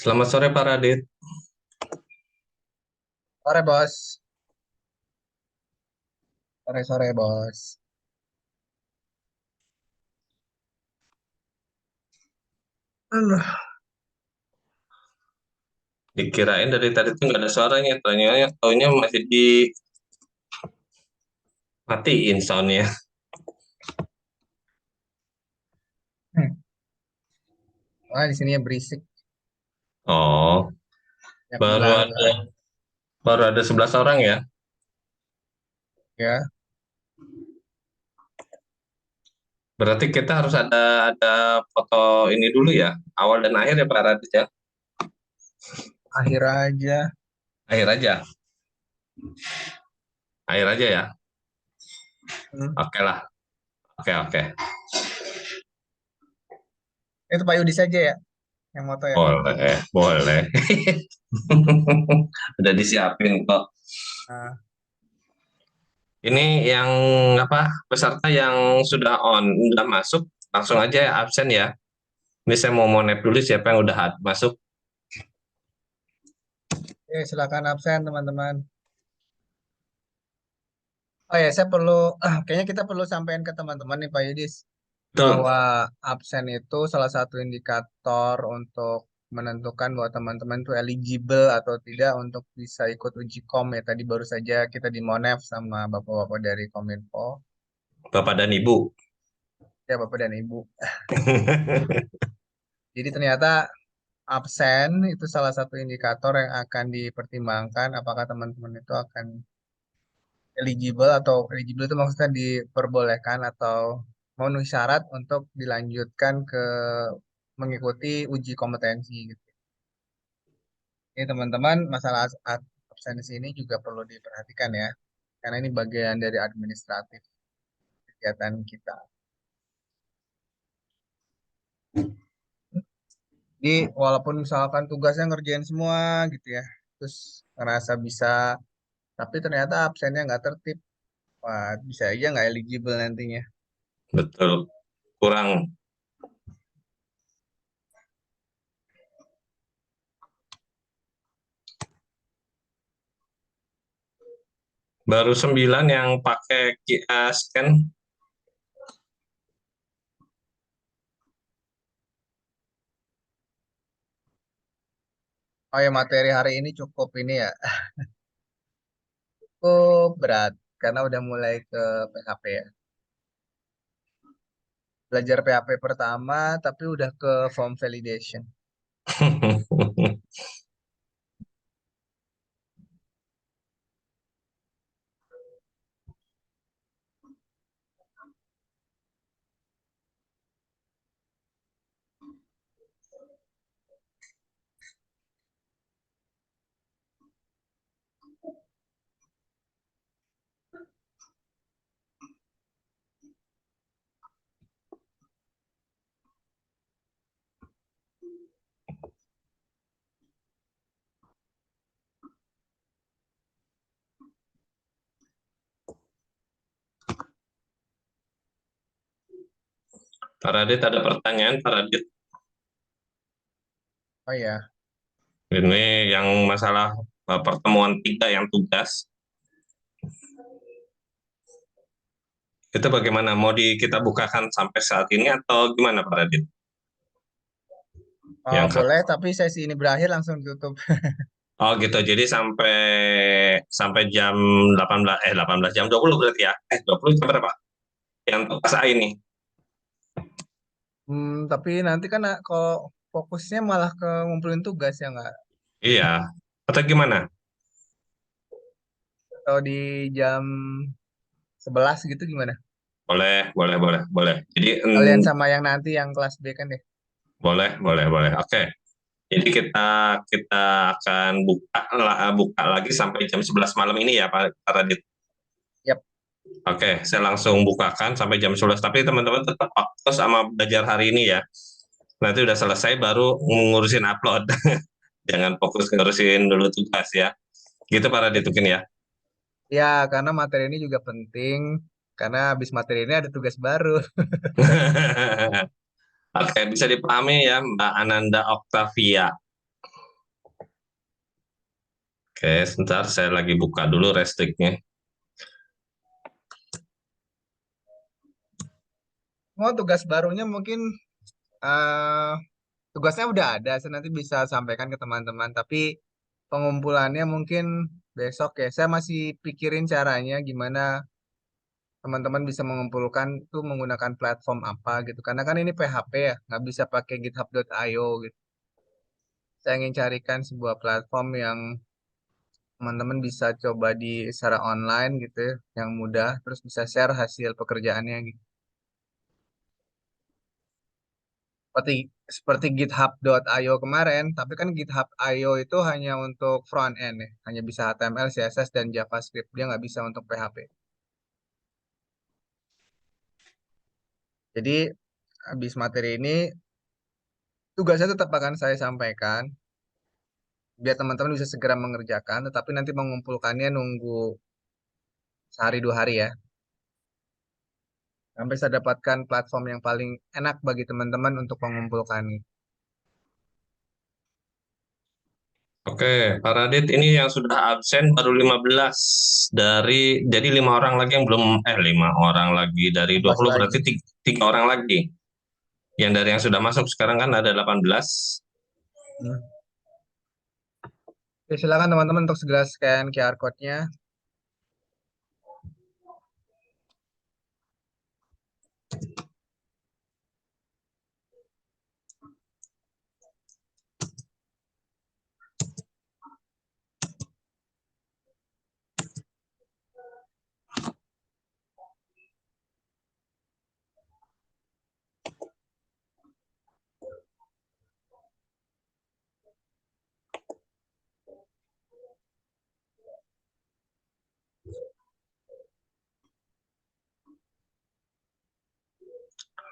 Selamat sore Pak Radit. Sore bos, sore bos. Aduh, Dikirain dari tadi tuh nggak ada suaranya, ternyata taunya masih dimatiin soundnya. wah di sini ya berisik, Oh, banyak baru ada belangga. baru ada 11 orang ya. Ya. Berarti kita harus ada foto ini dulu ya, awal dan akhir ya Pak Radit ya. Akhir aja. Akhir aja, akhir aja ya. Hmm. Oke lah, oke oke. Itu Pak Yudi saja ya, yang moto ya. Boleh, boleh. Udah disiapin kok. Nah, Ini yang apa peserta yang sudah udah masuk, langsung aja ya absen ya. Ini saya mau monep dulu siapa yang udah masuk. silakan absen teman-teman. Oh ya, saya perlu, kayaknya kita perlu sampaikan ke teman-teman nih Pak Yudis, Betul, bahwa absen itu salah satu indikator untuk menentukan bahwa teman-teman itu eligible atau tidak untuk bisa ikut uji kom ya. Tadi baru saja kita di Monef sama bapak-bapak dari Kominfo. Bapak dan Ibu. Ya Bapak dan Ibu. Jadi ternyata absen itu salah satu indikator yang akan dipertimbangkan apakah teman-teman itu akan eligible atau eligible itu maksudnya diperbolehkan atau memenuhi syarat untuk dilanjutkan ke mengikuti uji kompetensi gitu. Ini teman-teman masalah absensi ini juga perlu diperhatikan ya, karena ini bagian dari administratif kegiatan kita. Jadi walaupun misalkan tugasnya ngerjain semua gitu ya, terus ngerasa bisa, tapi ternyata absennya nggak tertib. Wah, bisa aja nggak eligible nantinya. Betul, kurang. Baru 9 yang pakai QR scan. Oh ya, materi hari ini cukup ini ya, cukup berat karena udah mulai ke PHP ya. Belajar PHP pertama, tapi udah ke form validation. Pak Radit ada pertanyaan, Pak Radit. Oh ya, Ini yang masalah pertemuan tiga yang tugas. Itu bagaimana? Mau kita bukakan sampai saat ini atau gimana Pak Radit? Yang boleh, tapi sesi ini berakhir langsung tutup. Oh gitu. Jadi sampai sampai jam 18 18 jam 20 berarti ya. 20 jam berapa? Yang tugas A ini. Tapi nanti kan kalau fokusnya malah ke ngumpulin tugas ya nggak? Iya. Atau gimana? Atau di jam 11 gitu gimana? Boleh, boleh, boleh, boleh. Jadi Kalian sama yang nanti yang kelas B kan deh. boleh, boleh, boleh. Oke. Jadi kita kita akan buka lagi sampai jam 11 malam ini ya Pak Radit. Yap. Oke, saya langsung bukakan sampai jam 11. Tapi teman-teman tetap fokus sama belajar hari ini ya. Nanti udah selesai baru ngurusin upload. Jangan fokus ngurusin dulu tugas ya. Gitu Pak Radit mungkin ya. Ya, karena materi ini juga penting. Karena habis materi ini ada tugas baru. Oke, bisa dipahami ya Mbak Ananda Oktavia. Oke, sebentar saya lagi buka dulu restriknya. Mau tugas barunya mungkin eh tugasnya udah ada, saya nanti bisa sampaikan ke teman-teman. Tapi pengumpulannya mungkin besok ya. Saya masih pikirin caranya gimana teman-teman bisa mengumpulkan itu menggunakan platform apa gitu. Karena kan ini PHP ya, nggak bisa pakai GitHub.io gitu. Saya ingin carikan sebuah platform yang teman-teman bisa coba di secara online gitu ya, yang mudah, terus bisa share hasil pekerjaannya gitu. Seperti seperti GitHub.io kemarin, tapi kan GitHub.io itu hanya untuk front end ya, hanya bisa HTML, CSS dan JavaScript, dia nggak bisa untuk PHP. Jadi habis materi ini tugasnya tetap akan saya sampaikan biar teman-teman bisa segera mengerjakan, tetapi nanti mengumpulkannya nunggu sehari 2 hari ya, sampai saya dapatkan platform yang paling enak bagi teman-teman untuk mengumpulkan. Oke, Pak Radit, ini yang sudah absen baru 15 dari, jadi 5 orang lagi yang belum, 5 orang lagi dari 15 20 lagi. berarti 3 orang lagi. Yang dari yang sudah masuk sekarang kan ada 18. Hmm. Oke, silakan teman-teman untuk segera scan QR code-nya.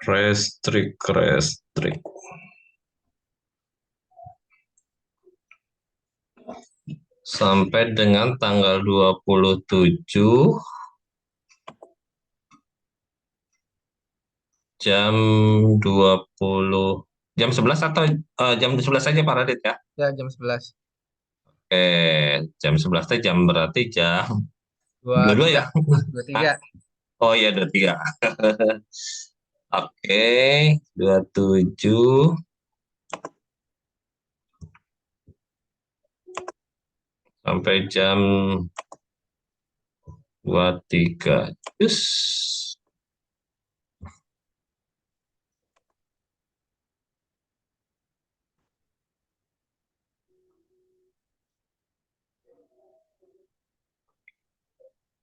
Restrik. Sampai dengan tanggal 27 jam 20, jam 11 atau jam 11 saja Pak Radit ya? Ya, jam 11. Jam 11 teh jam berarti jam Dua 22 tiga ya? dua Hah? tiga Oh iya 23. Oke, 27 sampai jam 23. Cus.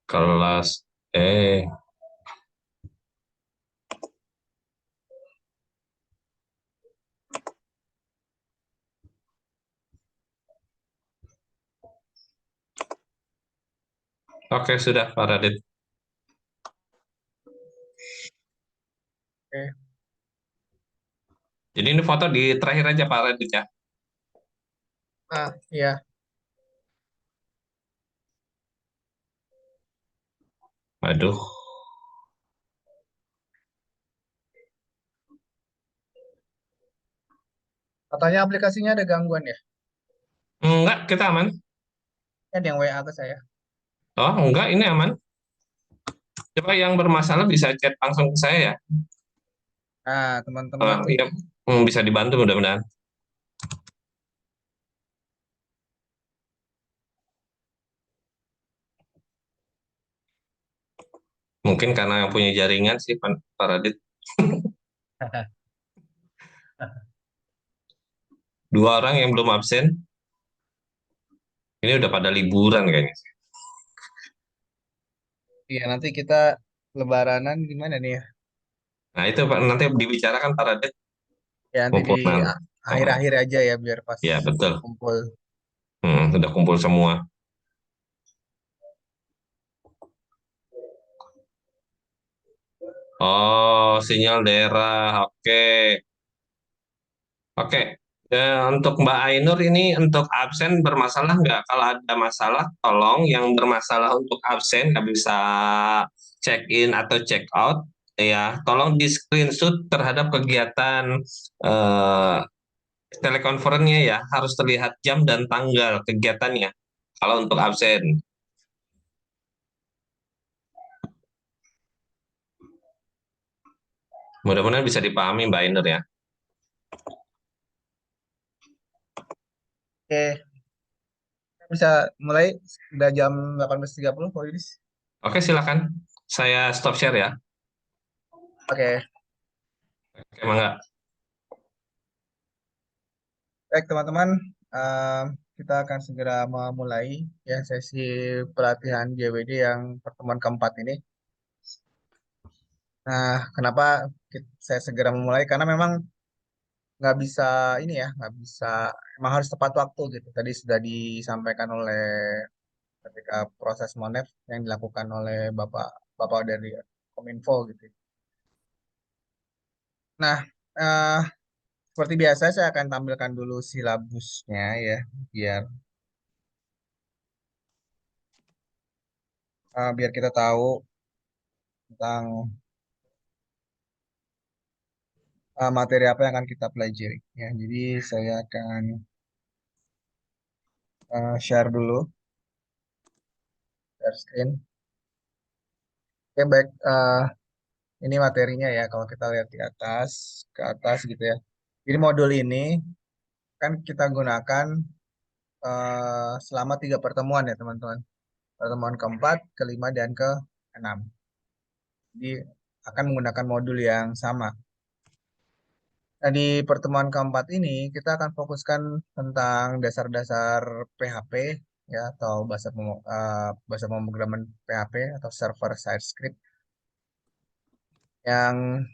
Kelas eh Oke, sudah Pak Radit. Oke. Jadi ini foto di terakhir aja Pak Radit ya. Iya. Aduh. Katanya aplikasinya ada gangguan ya? Enggak, kita aman. Kan yang WA ke saya. Oh, enggak, ini aman. Coba yang bermasalah bisa chat langsung ke saya ya. Nah, teman-teman tuh Iya, bisa dibantu mudah-mudahan. Mungkin karena yang punya jaringan sih Pak Radit. 2 orang yang belum absen, ini udah pada liburan kayaknya. iya nanti kita lebaranan gimana nih ya? Nah itu Pak, nanti dibicarakan Pak Radit. Ya nanti di Kumpul nanti. akhir-akhir aja ya biar pas Ya betul. kumpul. Udah kumpul semua. Oh, sinyal daerah. Oke. Oke. Untuk Mbak Ainur ini untuk absen bermasalah nggak? Kalau ada masalah, tolong yang bermasalah untuk absen nggak bisa check in atau check out, ya tolong di screenshot terhadap kegiatan eh, telekonferensinya ya, harus terlihat jam dan tanggal kegiatannya. Kalau untuk absen, mudah-mudahan bisa dipahami Mbak Iner ya. Oke, kita bisa mulai, udah jam 18.30 Pak Yudis. Oke, silakan. Saya stop share ya. Oke, Oke, Mangga. baik teman-teman, eh, kita akan segera memulai ya sesi pelatihan JWD yang pertemuan keempat ini. Nah, kenapa saya segera memulai? Karena memang nggak bisa ini ya, nggak bisa, emang harus tepat waktu gitu. Tadi sudah disampaikan oleh ketika proses Monef yang dilakukan oleh Bapak dari Kominfo gitu. Nah, eh, seperti biasa saya akan tampilkan dulu silabusnya ya, biar biar kita tahu tentang materi apa yang akan kita pelajari ya. Jadi saya akan share dulu, share screen. Oke, baik. Ini materinya ya, kalau kita lihat di atas, ke atas gitu ya. Jadi modul ini kan kita gunakan selama 3 pertemuan ya teman-teman. Pertemuan keempat, kelima, dan keenam. Jadi akan menggunakan modul yang sama. Nah, di pertemuan keempat ini kita akan fokuskan tentang dasar-dasar PHP ya, atau bahasa pemrograman PHP atau server side script yang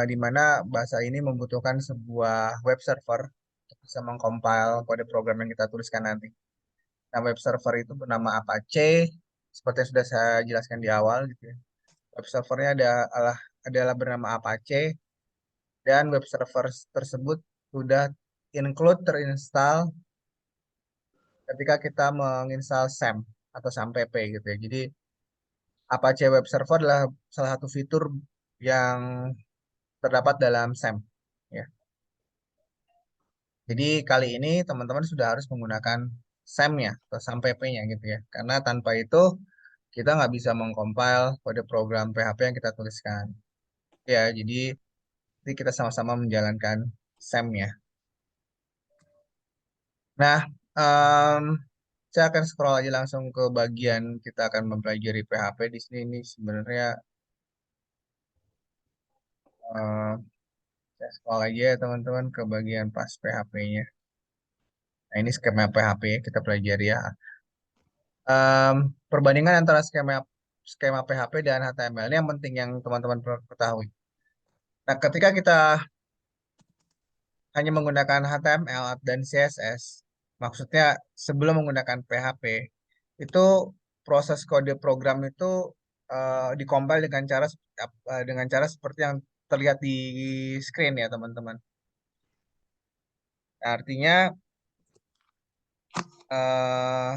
di mana bahasa ini membutuhkan sebuah web server untuk bisa mengcompile kode program yang kita tuliskan nanti. Nah, web server itu bernama Apache, seperti yang sudah saya jelaskan di awal gitu ya. Web servernya adalah bernama Apache, dan web server tersebut sudah terinstall ketika kita menginstal SAM atau SAMPP gitu ya. Jadi Apache Web Server adalah salah satu fitur yang terdapat dalam SAM ya. Jadi kali ini teman-teman sudah harus menggunakan SAM-nya atau SAMPP-nya gitu ya. Karena tanpa itu kita nggak bisa mengcompile kode program PHP yang kita tuliskan. Ya, jadi kita sama-sama menjalankan SAM-nya. Nah, em, saya akan scroll aja langsung ke bagian kita akan mempelajari PHP di sini. Ini sebenarnya eh, saya scroll aja ya teman-teman ke bagian pas PHP-nya. Nah, ini skema PHP ya, kita pelajari ya. Perbandingan antara skema skema PHP dan HTML ini yang penting yang teman-teman perlu ketahui. Nah, ketika kita hanya menggunakan HTML dan CSS, maksudnya sebelum menggunakan PHP, itu proses kode program itu dikompil dengan cara seperti yang terlihat di screen ya teman-teman. Nah, artinya eh,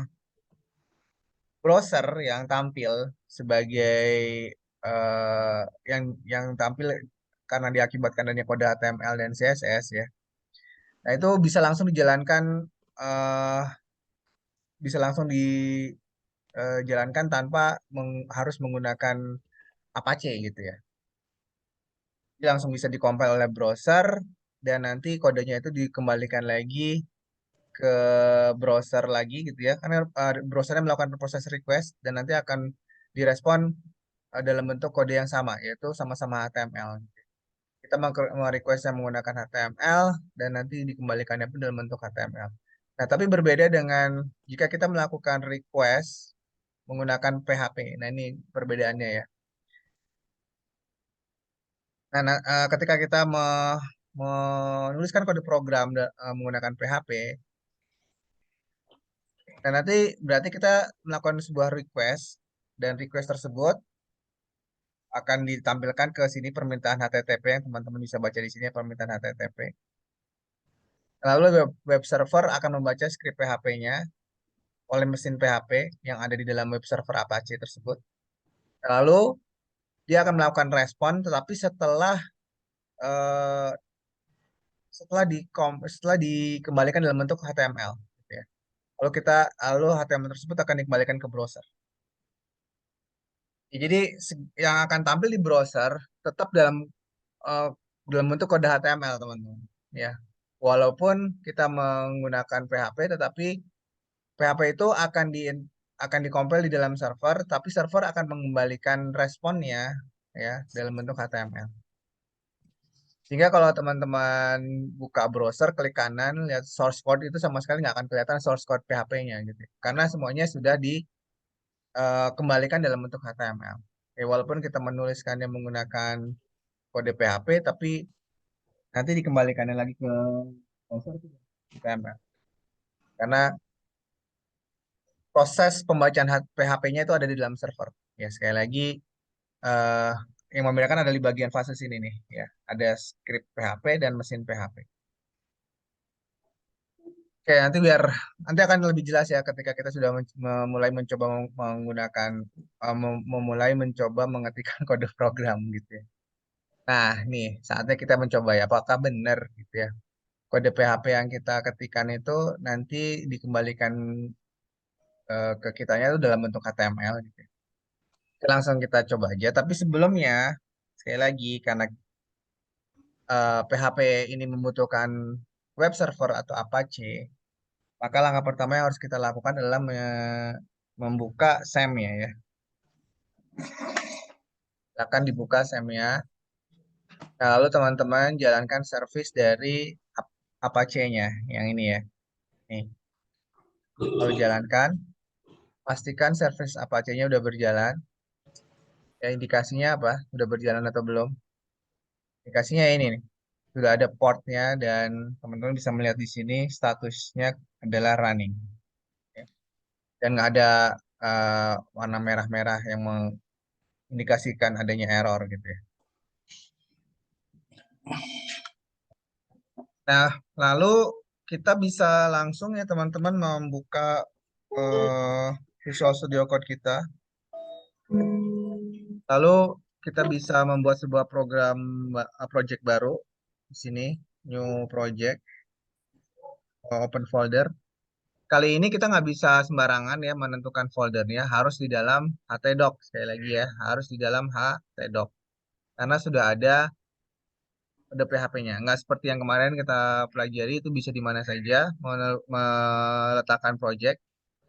browser yang tampil sebagai yang tampil karena diakibatkan adanya kode HTML dan CSS ya. Nah, itu bisa langsung dijalankan eh, bisa langsung dijalankan tanpa harus menggunakan Apache gitu ya. Jadi langsung bisa dikompil oleh browser dan nanti kodenya itu dikembalikan lagi ke browser lagi gitu ya. Karena browsernya melakukan proses request dan nanti akan direspon dalam bentuk kode yang sama, yaitu sama-sama HTML. Kita merequestnya menggunakan HTML dan nanti dikembalikannya pun dalam bentuk HTML. Nah, tapi berbeda dengan jika kita melakukan request menggunakan PHP. Nah, ini perbedaannya ya. Ketika kita menuliskan kode program menggunakan PHP, nah nanti berarti kita melakukan sebuah request dan request tersebut akan ditampilkan ke sini permintaan HTTP yang teman-teman bisa baca di sini ya, permintaan HTTP. Lalu web server akan membaca script PHP-nya oleh mesin PHP yang ada di dalam web server Apache tersebut. Lalu dia akan melakukan respon, tetapi eh, setelah dikembalikan dalam bentuk HTML gitu ya. lalu HTML tersebut akan dikembalikan ke browser. Ya, jadi yang akan tampil di browser tetap eh, dalam bentuk kode HTML, teman-teman. Ya, walaupun kita menggunakan PHP, tetapi PHP itu akan dikompil di dalam server, tapi server akan mengembalikan responnya ya dalam bentuk HTML. Sehingga kalau teman-teman buka browser, klik kanan, lihat source code itu sama sekali nggak akan kelihatan source code PHP-nya gitu. Karena semuanya sudah dikembalikan dalam bentuk HTML. Ya, walaupun kita menuliskannya menggunakan kode PHP, tapi nanti dikembalikannya lagi ke browser itu HTML. Karena proses pembacaan PHP-nya itu ada di dalam server. Ya, sekali lagi eh, yang membedakan ada di bagian fase sini nih, ya. Ada script PHP dan mesin PHP. Oke, nanti akan lebih jelas ya ketika kita sudah memulai mencoba menggunakan memulai mencoba mengetikkan kode program gitu ya. Nah, nih saatnya kita mencoba ya apakah benar gitu ya. Kode PHP yang kita ketikkan itu nanti dikembalikan ke kitanya itu dalam bentuk HTML gitu ya. Oke, langsung kita coba aja. Tapi sebelumnya sekali lagi karena PHP ini membutuhkan web server atau Apache, maka langkah pertama yang harus kita lakukan adalah membuka SAM-nya ya. Akan dibuka SAM-nya. Nah, lalu teman-teman jalankan service dari Apache-nya yang ini ya. Nih, lalu jalankan. Pastikan service Apache-nya udah berjalan. Ya, indikasinya apa? Udah berjalan atau belum? Indikasinya ini nih. Sudah ada portnya dan teman-teman bisa melihat di sini statusnya adalah running. Ya. Dan nggak ada warna merah-merah yang mengindikasikan adanya error gitu ya. Nah, lalu kita bisa langsung ya teman-teman membuka eh, Visual Studio Code kita. Lalu kita bisa membuat sebuah project baru di sini, new project, open folder. Kali ini kita nggak bisa sembarangan ya menentukan foldernya, harus di dalam htdoc sekali lagi ya, harus di dalam htdoc karena sudah ada PHP-nya. Nggak seperti yang kemarin kita pelajari itu bisa di mana saja meletakkan project.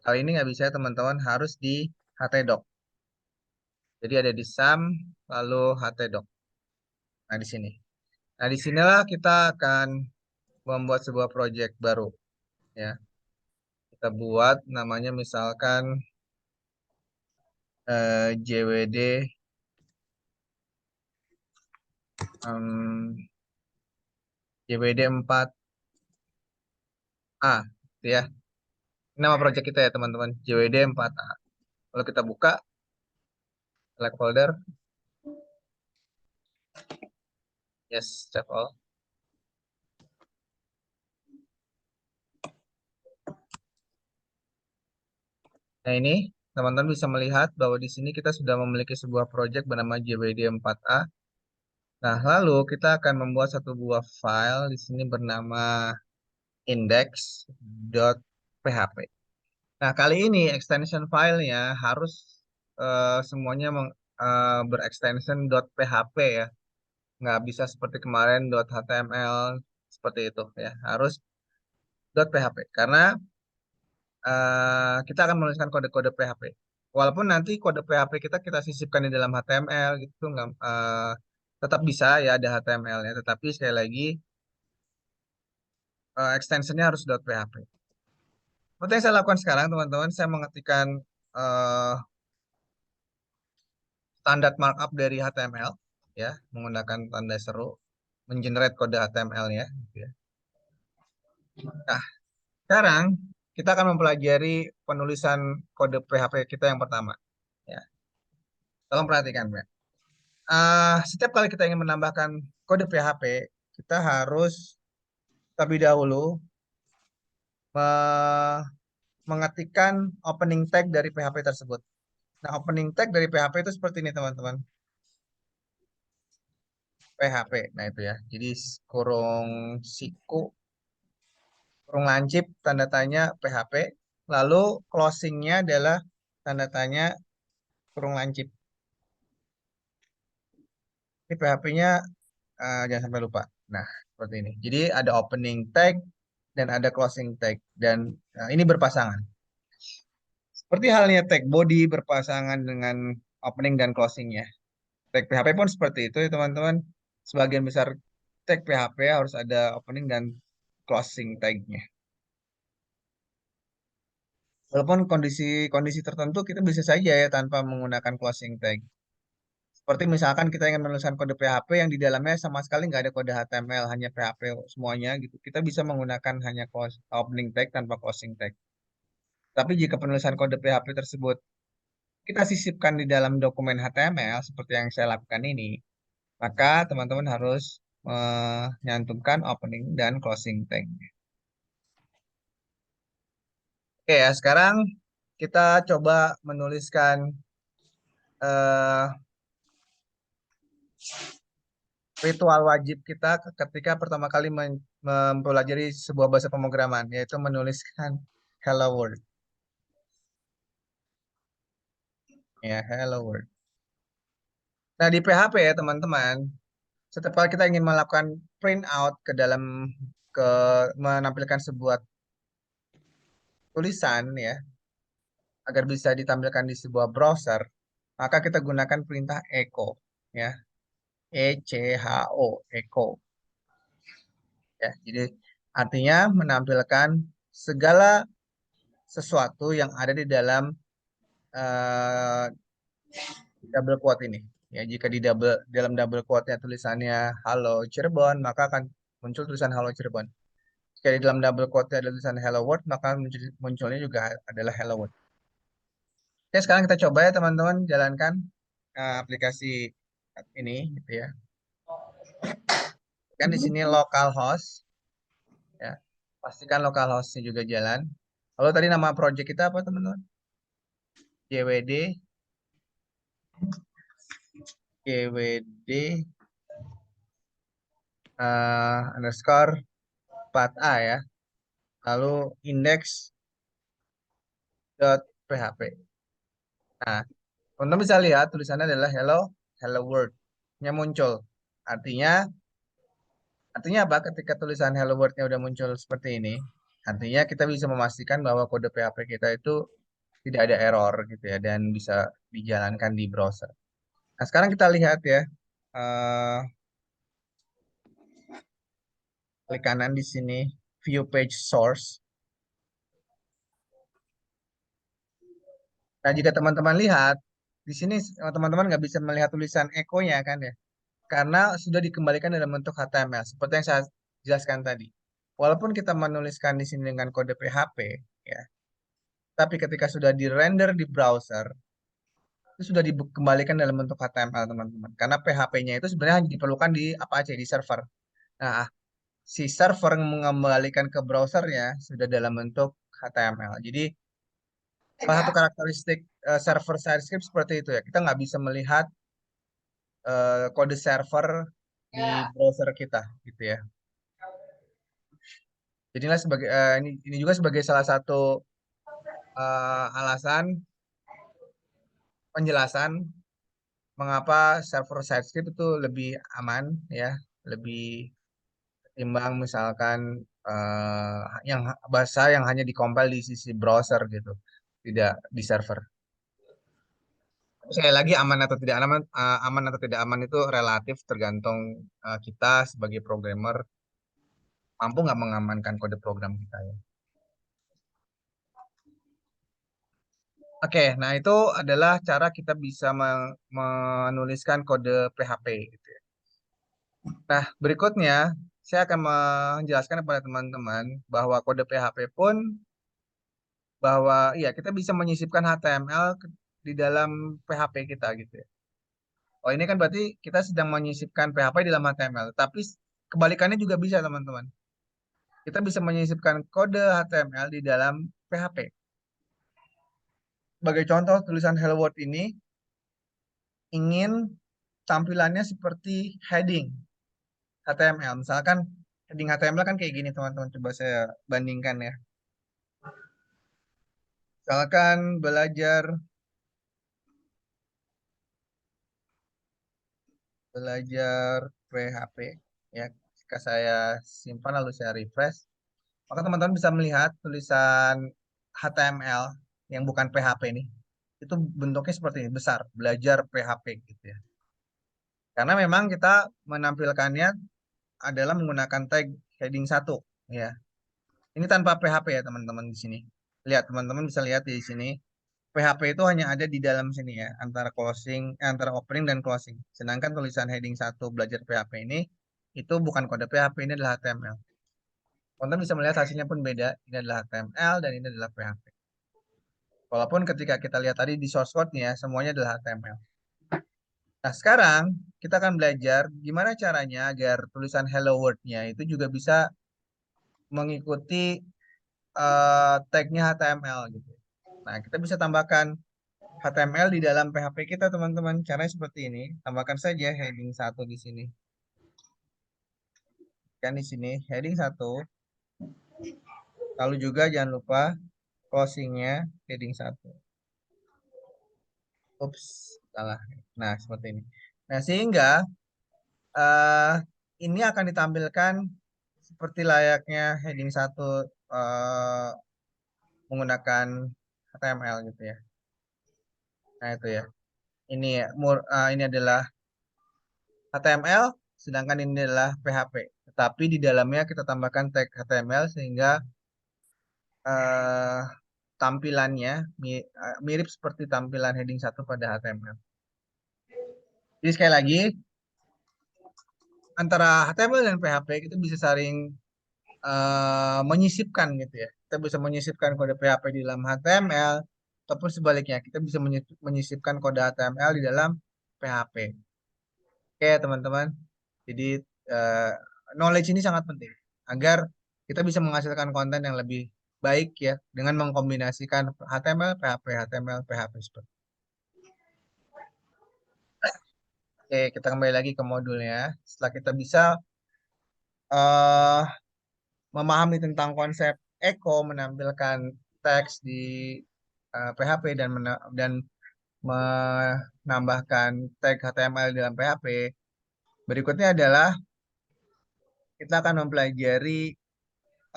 Kali ini nggak bisa teman-teman, harus di htdoc. Jadi ada di SAM lalu htdoc. Nah di sini. Nah di sinilah kita akan membuat sebuah project baru ya. Kita buat namanya misalkan JWD JWD 4A gitu ya. Ini nama project kita ya teman-teman, JWD 4A. Kalau kita buka select folder, yes, save all. Nah, ini teman-teman bisa melihat bahwa di sini kita sudah memiliki sebuah project bernama JWD 4A. Nah, lalu kita akan membuat satu buah file di sini bernama index.php. Nah, kali ini extension filenya harus semuanya berextension .php ya. Nggak bisa seperti kemarin .html seperti itu ya. Harus .php karena kita akan menuliskan kode-kode PHP. Walaupun nanti kode PHP kita sisipkan di dalam HTML gitu nggak tetap bisa ya ada HTML-nya, tetapi sekali lagi extensionnya harus .php. Seperti yang saya lakukan sekarang teman-teman, saya mengetikkan eh, standar markup dari HTML ya, menggunakan tanda seru, mengenerate kode HTML-nya. Gitu ya. Nah, sekarang kita akan mempelajari penulisan kode PHP kita yang pertama. Ya, tolong perhatikan, Mbak. Setiap kali kita ingin menambahkan kode PHP, kita harus terlebih dahulu me- mengetikkan opening tag dari PHP tersebut. Nah, opening tag dari PHP itu seperti ini, teman-teman. PHP. Nah, itu ya. Jadi kurung siku, kurung lancip, tanda tanya PHP. lalu closingnya adalah tanda tanya kurung lancip. Ini PHP-nya jangan sampai lupa. Nah, seperti ini. Jadi ada opening tag dan ada closing tag dan ini berpasangan. Seperti halnya tag body berpasangan dengan opening dan closingnya. Tag PHP pun seperti itu ya teman-teman. Sebagian besar tag PHP harus ada opening dan closing tagnya. Walaupun kondisi tertentu kita bisa saja ya tanpa menggunakan closing tag. Seperti misalkan kita ingin menuliskan kode PHP yang di dalamnya sama sekali nggak ada kode HTML, hanya PHP semuanya gitu. Kita bisa menggunakan hanya opening tag tanpa closing tag. Tapi jika penulisan kode PHP tersebut kita sisipkan di dalam dokumen HTML seperti yang saya lakukan ini, maka teman-teman harus menyantumkan opening dan closing tag. Oke ya, sekarang kita coba menuliskan eh, ritual wajib kita ketika pertama kali mempelajari sebuah bahasa pemrograman, yaitu menuliskan hello world. Ya, hello world. Nah, di PHP ya teman-teman, setiap kali kita ingin melakukan print out ke dalam ke menampilkan sebuah tulisan ya, agar bisa ditampilkan di sebuah browser, maka kita gunakan perintah echo ya, echo ya. Jadi artinya menampilkan segala sesuatu yang ada di dalam eh, double quote ini. Ya, jika dalam double quote-nya tulisannya Halo Cirebon, maka akan muncul tulisan Halo Cirebon. Jika di dalam double quote-nya ada tulisan Hello World, maka munculnya juga adalah Hello World. Oke, sekarang kita coba ya teman-teman jalankan aplikasi ini gitu ya. Kan di sini localhost ya. Pastikan localhost-nya juga jalan. Lalu tadi nama project kita apa teman-teman? JWD JWD underscore 4A ya. Lalu index.php. Nah, teman-teman bisa lihat tulisannya adalah hello world-nya muncul. Artinya artinya apa? Ketika tulisan hello world-nya udah muncul seperti ini, artinya kita bisa memastikan bahwa kode PHP kita itu tidak ada error gitu ya dan bisa dijalankan di browser. Nah, sekarang kita lihat ya. eh Klik kanan di sini view page source. Nah, jika teman-teman lihat di sini teman-teman nggak bisa melihat tulisan echo-nya kan ya. Karena sudah dikembalikan dalam bentuk HTML seperti yang saya jelaskan tadi. Walaupun kita menuliskan di sini dengan kode PHP ya, tapi ketika sudah di-render di browser itu sudah dikembalikan dalam bentuk HTML teman-teman. Karena PHP-nya itu sebenarnya hanya diperlukan di apa aja di server. Nah, si server mengembalikan ke browsernya sudah dalam bentuk HTML. Jadi salah satu karakteristik server side script seperti itu ya. Kita nggak bisa melihat kode server di browser kita gitu ya. Jadilah sebagai ini juga sebagai salah satu alasan penjelasan mengapa server side script itu lebih aman ya, lebih ketimbang misalkan yang bahasa yang hanya dikompil di sisi browser gitu, tidak di server. Sekali lagi aman atau tidak aman itu relatif tergantung kita sebagai programmer mampu nggak mengamankan kode program kita ya. Oke, nah itu adalah cara kita bisa menuliskan kode PHP gitu ya. Nah, berikutnya saya akan menjelaskan kepada teman-teman bahwa kode PHP pun bahwa iya kita bisa menyisipkan HTML di dalam PHP kita gitu ya. Oh, ini kan berarti kita sedang menyisipkan PHP di dalam HTML, tapi kebalikannya juga bisa teman-teman. Kita bisa menyisipkan kode HTML di dalam PHP. Sebagai contoh, tulisan Hello World ini ingin tampilannya seperti heading HTML. Misalkan heading HTML kan kayak gini teman-teman. Coba saya bandingkan ya. Misalkan belajar PHP ya. Jika saya simpan lalu saya refresh, maka teman-teman bisa melihat tulisan HTML yang bukan PHP ini. Itu bentuknya seperti ini, besar, belajar PHP gitu ya. Karena memang kita menampilkannya adalah menggunakan tag heading satu ya. Ini tanpa PHP ya teman-teman di sini. Lihat teman-teman bisa lihat di sini. PHP itu hanya ada di dalam sini ya, antara opening dan closing. Sedangkan tulisan heading satu belajar PHP ini itu bukan kode PHP, ini adalah HTML. Teman-teman bisa melihat hasilnya pun beda. Ini adalah HTML dan ini adalah PHP. Walaupun ketika kita lihat tadi di source code-nya semuanya adalah HTML. Nah, sekarang kita akan belajar gimana caranya agar tulisan Hello World-nya itu juga bisa mengikuti tag-nya HTML gitu. Nah, kita bisa tambahkan HTML di dalam PHP kita, teman-teman. Caranya seperti ini. Tambahkan saja heading satu di sini. Kan di sini heading satu. Lalu juga jangan lupa closingnya heading satu. Ups, salah. Nah, seperti ini. Nah, sehingga eh, ini akan ditampilkan seperti layaknya heading satu eh, menggunakan HTML gitu ya. Nah, itu ya. Ini adalah HTML, sedangkan ini adalah PHP. Tetapi di dalamnya kita tambahkan tag HTML sehingga eh, tampilannya mirip seperti tampilan heading satu pada HTML. Jadi sekali lagi, antara HTML dan PHP itu bisa saling menyisipkan gitu ya. Kita bisa menyisipkan kode PHP di dalam HTML ataupun sebaliknya, kita bisa menyisipkan kode HTML di dalam PHP. Oke, teman-teman. Jadi eh, knowledge ini sangat penting agar kita bisa menghasilkan konten yang lebih baik ya dengan mengkombinasikan HTML, PHP, HTML, PHP seperti. Oke, kita kembali lagi ke modulnya. Setelah kita bisa eh, memahami tentang konsep echo menampilkan teks di PHP dan menambahkan tag HTML dalam PHP. Berikutnya adalah kita akan mempelajari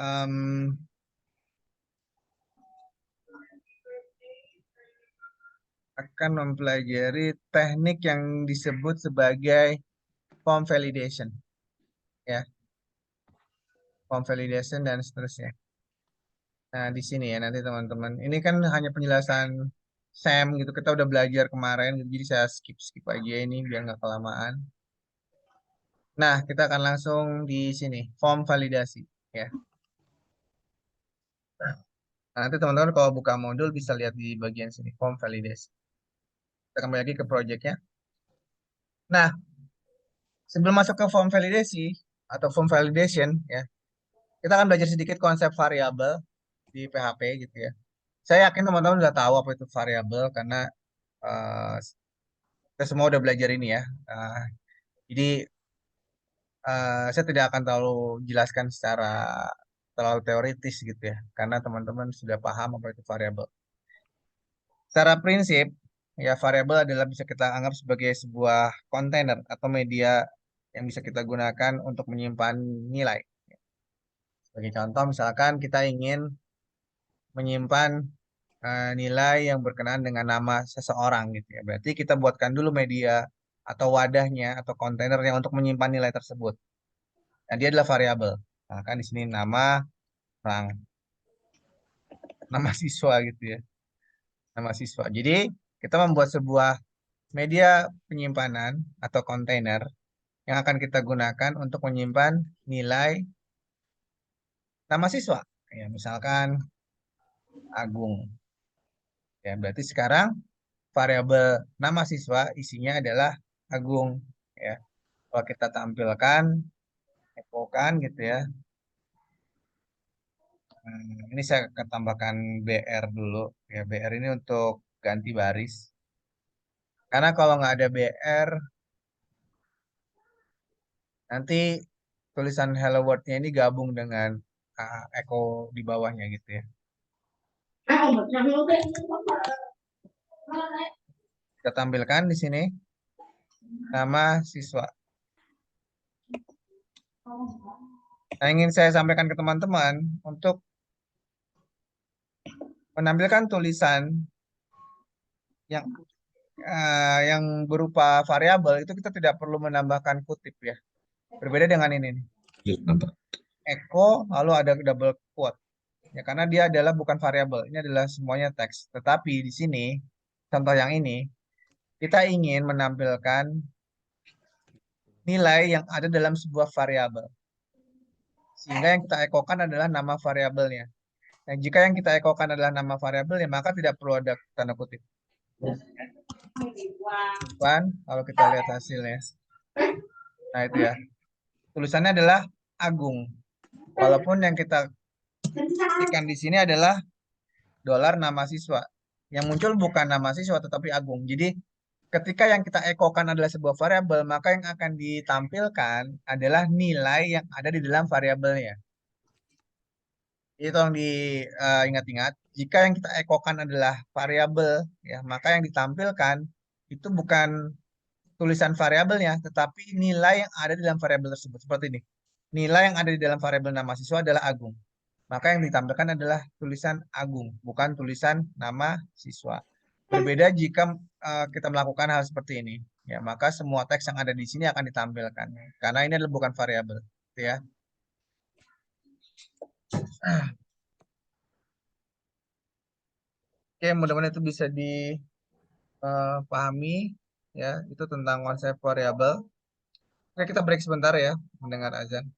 em, teknik yang disebut sebagai form validation ya, form validation dan seterusnya. Nah, di sini ya nanti teman-teman. Ini kan hanya penjelasan Sam gitu. Kita udah belajar kemarin gitu. Jadi saya skip aja ini biar nggak kelamaan. Nah, kita akan langsung di sini, form validasi ya. Nah, nanti teman-teman kalau buka modul bisa lihat di bagian sini, form validasi. Kita kembali lagi ke projectnya. Nah, sebelum masuk ke form validasi atau form validation ya, kita akan belajar sedikit konsep variabel di PHP gitu ya. Saya yakin teman-teman udah tahu apa itu variabel karena eh, kita semua udah belajar ini ya. Jadi saya tidak akan terlalu jelaskan secara terlalu teoritis gitu ya, karena teman-teman sudah paham apa itu variabel. Secara prinsip, ya variabel adalah bisa kita anggap sebagai sebuah kontainer atau media yang bisa kita gunakan untuk menyimpan nilai. Sebagai contoh, misalkan kita ingin menyimpan nilai yang berkenaan dengan nama seseorang gitu ya. Berarti kita buatkan dulu media atau wadahnya atau kontainernya untuk menyimpan nilai tersebut. Nah, dia adalah variabel. Nah, kan di sini nama orang, nama siswa gitu ya, nama siswa. Jadi kita membuat sebuah media penyimpanan atau kontainer yang akan kita gunakan untuk menyimpan nilai nama siswa. Ya, misalkan Agung. Ya, berarti sekarang variabel nama siswa isinya adalah Agung. Ya, kalau kita tampilkan, echokan gitu ya. Ini saya akan tambahkan BR dulu. Ya, BR ini untuk ganti baris. Karena kalau nggak ada BR, nanti tulisan Hello World-nya ini gabung dengan echo di bawahnya gitu ya. Kita tampilkan di sini nama siswa. Nah, ingin saya sampaikan ke teman-teman untuk menampilkan tulisan yang berupa variabel itu kita tidak perlu menambahkan kutip ya. Berbeda dengan ini nih. Echo lalu ada double quote. Ya, karena dia adalah bukan variabel. Ini adalah semuanya teks. Tetapi di sini contoh yang ini kita ingin menampilkan nilai yang ada dalam sebuah variabel. Sehingga yang kita ekokan adalah nama variabelnya. Nah, jika yang kita ekokan adalah nama variabelnya, maka tidak perlu ada tanda kutip. Bukan, kalau kita lihat hasilnya. Nah, itu ya. Tulisannya adalah Agung. Walaupun yang kita ketikkan di sini adalah dolar nama siswa. Yang muncul bukan nama siswa, tetapi Agung. Jadi, ketika yang kita ekokan adalah sebuah variabel, maka yang akan ditampilkan adalah nilai yang ada di dalam variabelnya. Jadi tolong diingat-ingat, jika yang kita ekokan adalah variabel, ya, maka yang ditampilkan itu bukan tulisan variabelnya, tetapi nilai yang ada di dalam variabel tersebut. Seperti ini. Nilai yang ada di dalam variabel nama siswa adalah Agung. Maka yang ditampilkan adalah tulisan Agung, bukan tulisan nama siswa. Berbeda jika kita melakukan hal seperti ini. Ya, maka semua teks yang ada di sini akan ditampilkan. Karena ini adalah bukan variabel. Gitu ya. Oke, mudah-mudahan itu bisa dipahami. Ya, itu tentang konsep variabel. Oke, kita break sebentar ya, mendengar azan.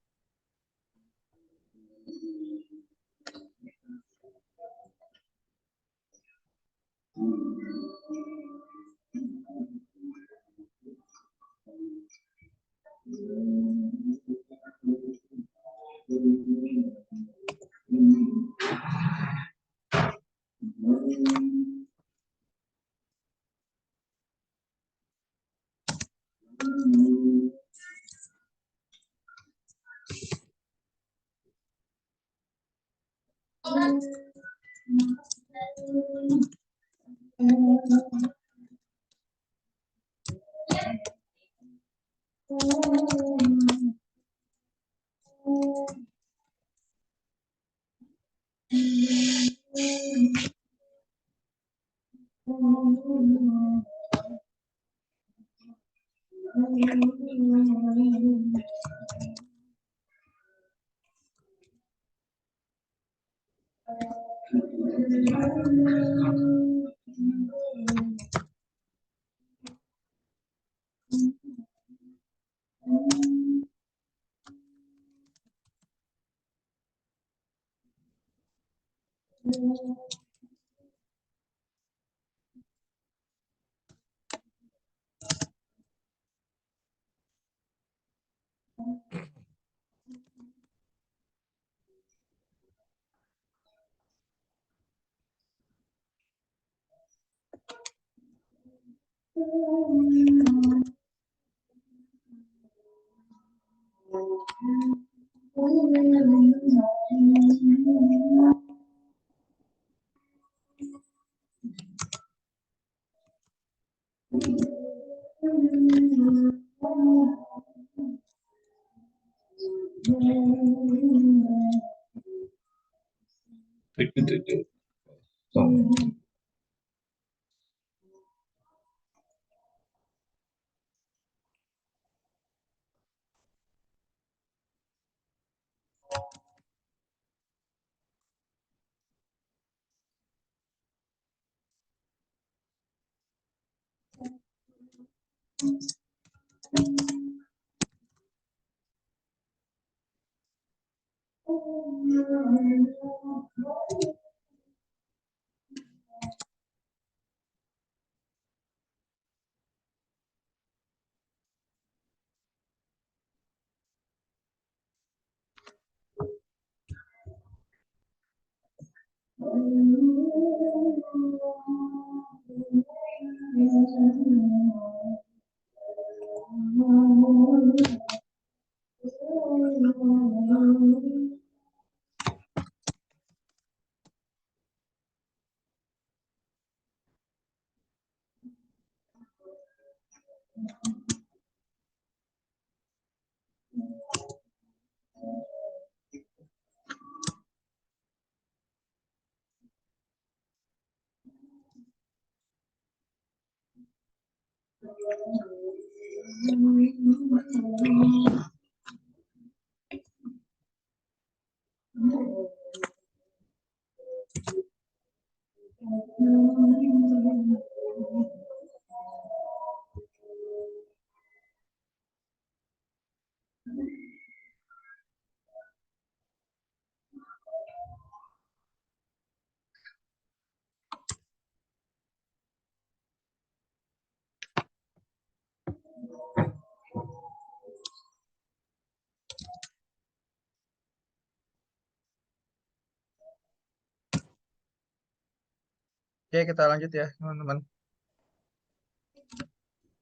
Oke, kita lanjut ya, teman-teman.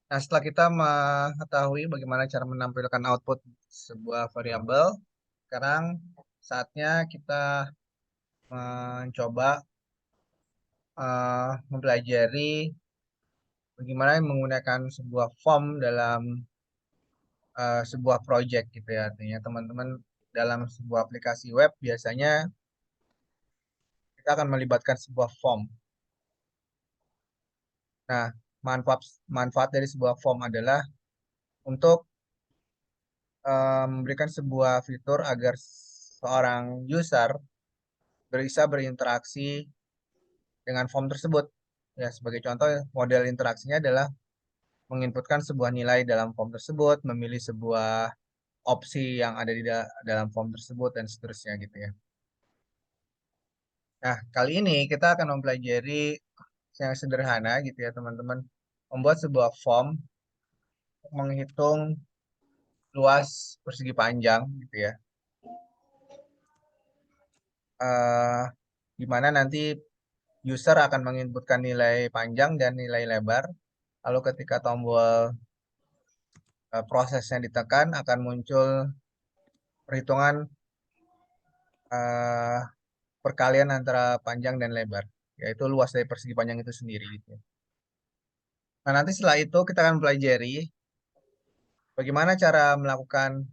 Nah, setelah kita mengetahui bagaimana cara menampilkan output sebuah variabel, sekarang saatnya kita mencoba mempelajari bagaimana menggunakan sebuah form dalam sebuah project gitu ya. Artinya teman-teman dalam sebuah aplikasi web biasanya kita akan melibatkan sebuah form. Nah, manfaat manfaat dari sebuah form adalah untuk memberikan sebuah fitur agar seorang user bisa berinteraksi dengan form tersebut. Ya, sebagai contoh, model interaksinya adalah menginputkan sebuah nilai dalam form tersebut, memilih sebuah opsi yang ada di dalam form tersebut, dan seterusnya gitu ya. Nah, kali ini kita akan mempelajari yang sederhana gitu ya, teman-teman. Membuat sebuah form untuk menghitung luas persegi panjang gitu ya. Eh, di mana nanti user akan menginputkan nilai panjang dan nilai lebar. Lalu ketika tombol prosesnya ditekan akan muncul perhitungan eh, perkalian antara panjang dan lebar, yaitu luas dari persegi panjang itu sendiri gitu. Nah, nanti setelah itu kita akan pelajari bagaimana cara melakukan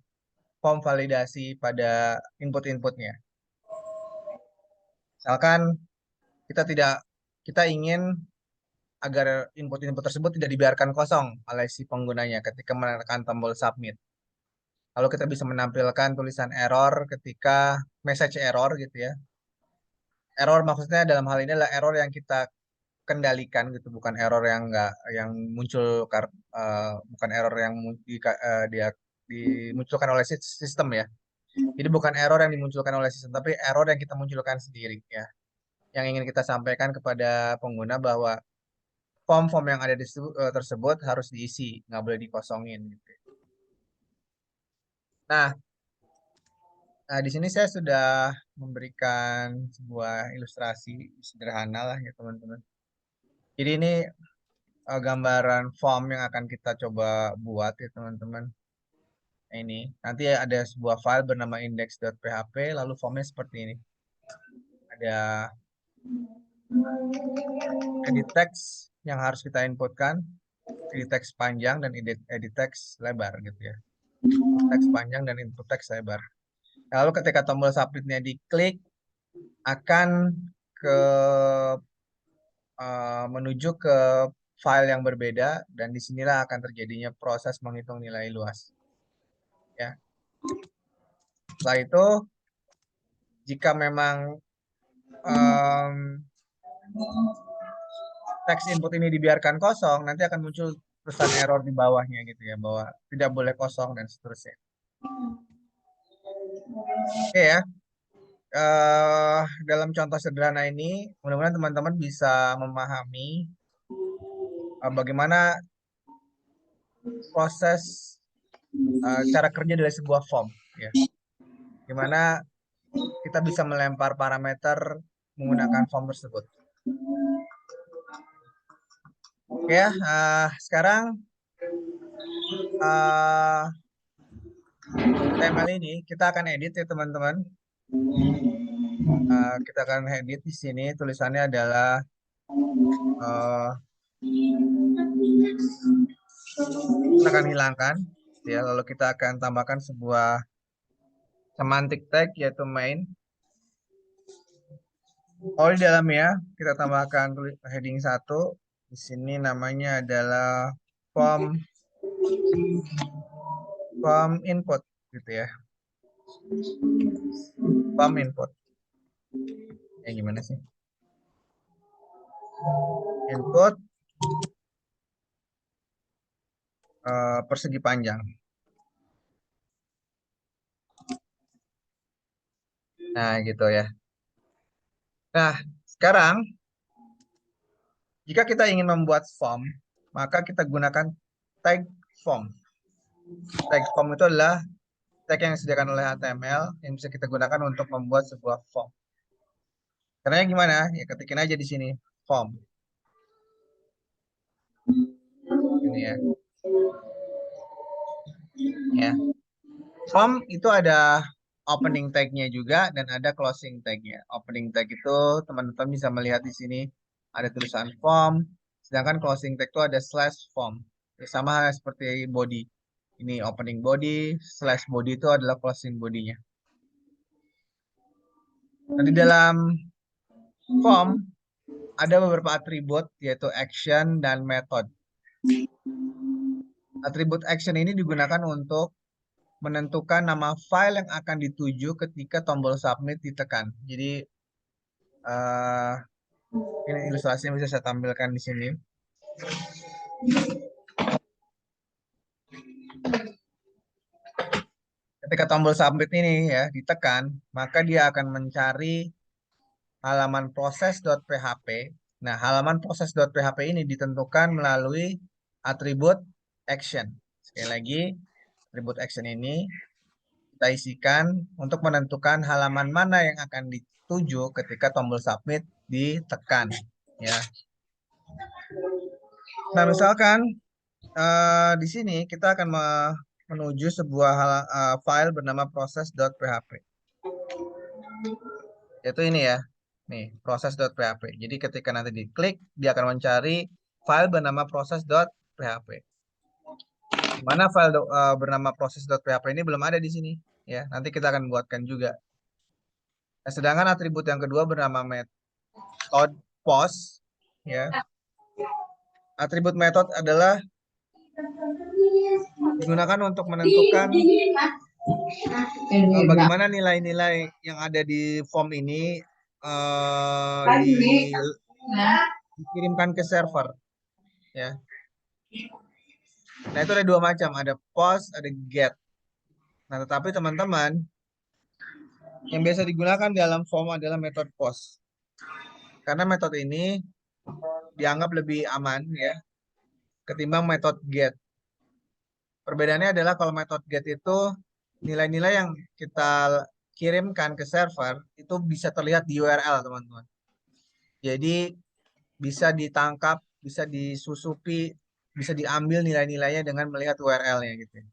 form validasi pada input-inputnya. Misalkan kita ingin agar input-input tersebut tidak dibiarkan kosong oleh si penggunanya ketika menekan tombol submit. Lalu kita bisa menampilkan tulisan error ketika message error gitu ya. Error maksudnya dalam hal ini adalah error yang kita kendalikan gitu, bukan error yang enggak yang muncul bukan error yang dia dimunculkan oleh sistem ya. Jadi bukan error yang dimunculkan oleh sistem, tapi error yang kita munculkan sendiri ya. Yang ingin kita sampaikan kepada pengguna bahwa form-form yang ada tersebut harus diisi, nggak boleh dikosongin gitu. Nah, Nah, di sini saya sudah memberikan sebuah ilustrasi sederhana lah ya teman-teman. Jadi ini gambaran form yang akan kita coba buat ya teman-teman. Nah, ini nanti ada sebuah file bernama index.php lalu formnya seperti ini. Ada edit text yang harus kita inputkan, edit text panjang dan edit text lebar gitu ya. Teks panjang dan input teks lebar. Lalu ketika tombol submitnya diklik akan ke menuju ke file yang berbeda dan disinilah akan terjadinya proses menghitung nilai luas. Ya. Setelah itu, jika memang teks input ini dibiarkan kosong, nanti akan muncul pesan error di bawahnya gitu ya, bahwa tidak boleh kosong dan seterusnya. Oke ya. Dalam contoh sederhana ini, mudah-mudahan teman-teman bisa memahami bagaimana proses cara kerja dari sebuah form, ya. Gimana kita bisa melempar parameter menggunakan form tersebut. Oke ya, sekarang HTML ini kita akan edit ya teman-teman. Kita akan edit di sini tulisannya adalah kita akan hilangkan ya, lalu kita akan tambahkan sebuah semantic tag yaitu main. Oh, di dalamnya kita tambahkan heading 1. Di sini namanya adalah form input gitu ya. Form input. Ya gimana sih? Input persegi panjang. Nah, gitu ya. Nah, sekarang jika kita ingin membuat form, maka kita gunakan tag form. Tag form itu adalah tag yang disediakan oleh HTML yang bisa kita gunakan untuk membuat sebuah form. Caranya gimana? Ya ketikin aja di sini form. Ini ya. Ya. Form itu ada opening tag-nya juga dan ada closing tag-nya. Opening tag itu teman-teman bisa melihat di sini ada tulisan form, sedangkan closing tag itu ada slash form. Ya, sama halnya seperti body. Ini opening body, slash body itu adalah closing body-nya. Nah, di dalam form ada beberapa atribut yaitu action dan method. Atribut action ini digunakan untuk menentukan nama file yang akan dituju ketika tombol submit ditekan. Jadi eh, ini ilustrasinya bisa saya tampilkan di sini. Ketika tombol submit ini ya ditekan, maka dia akan mencari halaman proses.php. Nah, halaman proses.php ini ditentukan melalui atribut action. Sekali lagi, atribut action ini kita isikan untuk menentukan halaman mana yang akan dituju ketika tombol submit ditekan. Ya. Nah, misalkan di sini kita akan menuju sebuah file bernama proses.php. Yaitu ini ya. Nih, proses.php. Jadi ketika nanti diklik, dia akan mencari file bernama proses.php. Di mana file bernama proses.php ini belum ada di sini. Ya, nanti kita akan buatkan juga. Nah, sedangkan atribut yang kedua bernama method post. Ya, atribut method adalah digunakan untuk menentukan bagaimana nilai-nilai yang ada di form ini dikirimkan ke server. Ya. Nah, itu ada dua macam, ada post, ada get. Nah, tetapi teman-teman, yang biasa digunakan dalam form adalah metode post. Karena metode ini dianggap lebih aman ya ketimbang metode get. Perbedaannya adalah kalau metode get itu nilai-nilai yang kita kirimkan ke server itu bisa terlihat di URL, teman-teman. Jadi bisa ditangkap, bisa disusupi, bisa diambil nilai-nilainya dengan melihat URL-nya gitu.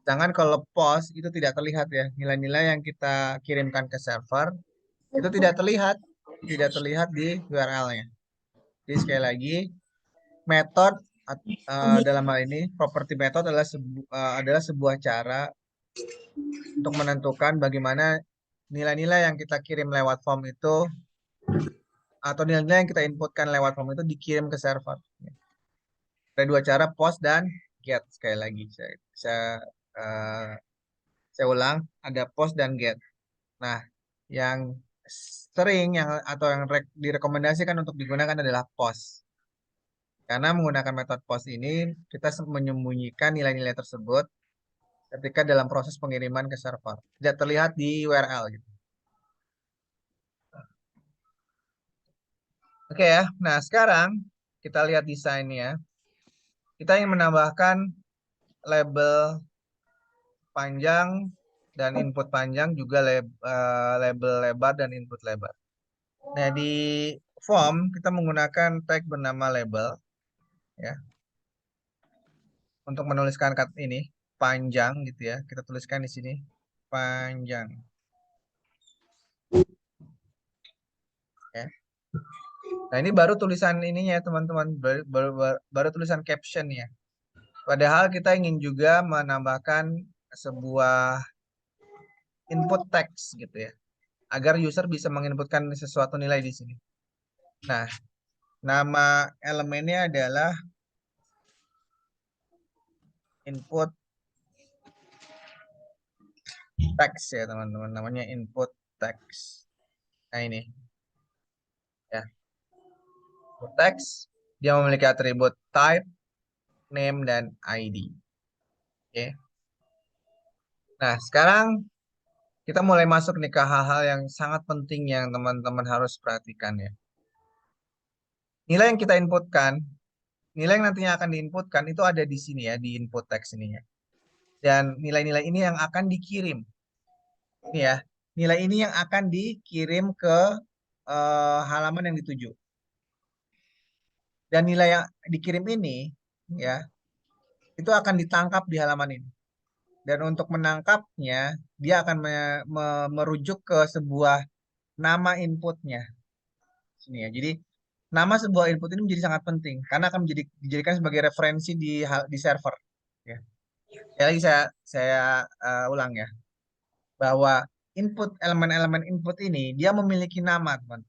Sedangkan kalau post itu tidak terlihat ya, nilai-nilai yang kita kirimkan ke server itu tidak terlihat di URL-nya. Jadi sekali lagi, metode dalam hal ini property method adalah sebuah cara untuk menentukan bagaimana nilai-nilai yang kita kirim lewat form itu atau nilai-nilai yang kita inputkan lewat form itu dikirim ke server. Ada dua cara, post dan get. Sekali lagi, uh, saya ulang, ada post dan get. Nah, yang sering atau yang direkomendasikan untuk digunakan adalah post. Karena menggunakan metode post ini, kita menyembunyikan nilai-nilai tersebut ketika dalam proses pengiriman ke server. Tidak terlihat di URL gitu. Oke ya, nah sekarang kita lihat desainnya. Kita ingin menambahkan label panjang dan input panjang, juga label lebar dan input lebar. Nah, di form kita menggunakan tag bernama label ya untuk menuliskan kata ini panjang gitu ya. Kita tuliskan di sini panjang. Ya. Nah, ini baru tulisan ininya teman-teman, baru tulisan caption ya. Padahal kita ingin juga menambahkan sebuah input text gitu ya, agar user bisa menginputkan sesuatu nilai di sini. Nah, nama elemennya adalah input text ya teman-teman, namanya input text. Nah ini ya, input text dia memiliki atribut type, name, dan ID. Oke. Nah sekarang kita mulai masuk nih ke hal-hal yang sangat penting yang teman-teman harus perhatikan ya. Nilai yang kita inputkan, nilai yang nantinya akan diinputkan itu ada di sini ya, di input text ini ya. Dan nilai-nilai ini yang akan dikirim. Ini ya, nilai ini yang akan dikirim ke halaman yang dituju. Dan nilai yang dikirim ini ya, itu akan ditangkap di halaman ini. Dan untuk menangkapnya, dia akan merujuk ke sebuah nama inputnya. Sini ya. Jadi nama sebuah input ini menjadi sangat penting karena akan dijadikan sebagai referensi di server. Ya. Sekali lagi saya ulang ya, bahwa elemen-elemen input ini dia memiliki nama, teman.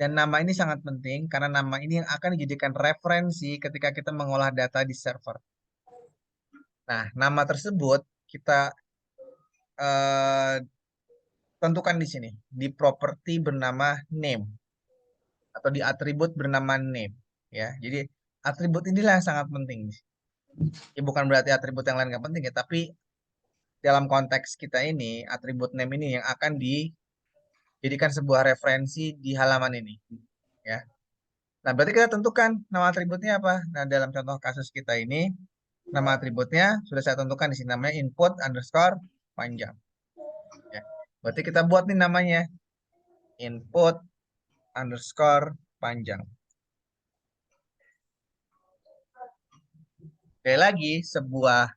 Dan nama ini sangat penting karena nama ini yang akan dijadikan referensi ketika kita mengolah data di server. Nah, nama tersebut kita eh, tentukan di sini di properti bernama name atau di atribut bernama name ya. Jadi atribut inilah yang sangat penting. Ya, bukan berarti atribut yang lain nggak penting ya, tapi dalam konteks kita ini atribut name ini yang akan dijadikan sebuah referensi di halaman ini ya. Nah, berarti kita tentukan nama atributnya apa. Nah, dalam contoh kasus kita ini nama atributnya sudah saya tentukan di sini, namanya input underscore panjang ya. Berarti kita buat nih namanya input underscore panjang. Sekali lagi, sebuah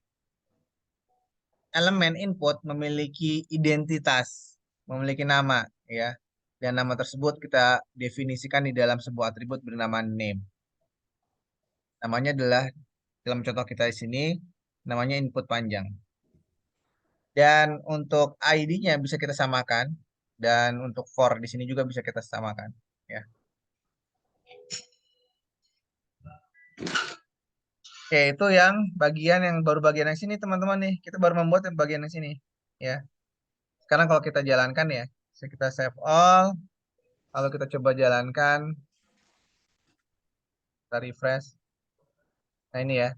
elemen input memiliki identitas, memiliki nama, ya. Dan nama tersebut kita definisikan di dalam sebuah atribut bernama name. Namanya adalah, dalam contoh kita di sini, namanya input panjang. Dan untuk ID-nya bisa kita samakan, dan untuk for di sini juga bisa kita samakan, ya. Oke, itu yang bagian yang baru bagian yang sini teman-teman nih. Kita baru membuat yang bagian yang sini, ya. Sekarang kalau kita jalankan ya, kita save all, lalu kita coba jalankan, kita refresh. Nah ini ya,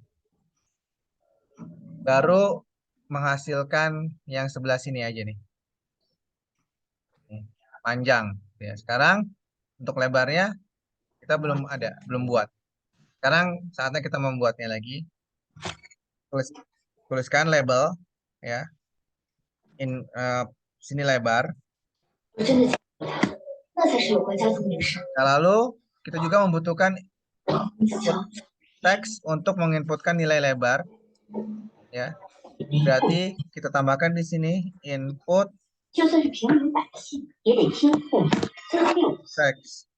baru menghasilkan yang sebelah sini aja nih. Nih, panjang. Ya, sekarang untuk lebarnya kita belum ada, belum buat. Sekarang saatnya kita membuatnya lagi. Tuliskan label ya. Sini lebar. Nah, lalu kita juga membutuhkan input teks untuk menginputkan nilai lebar ya. Berarti kita tambahkan di sini input teks.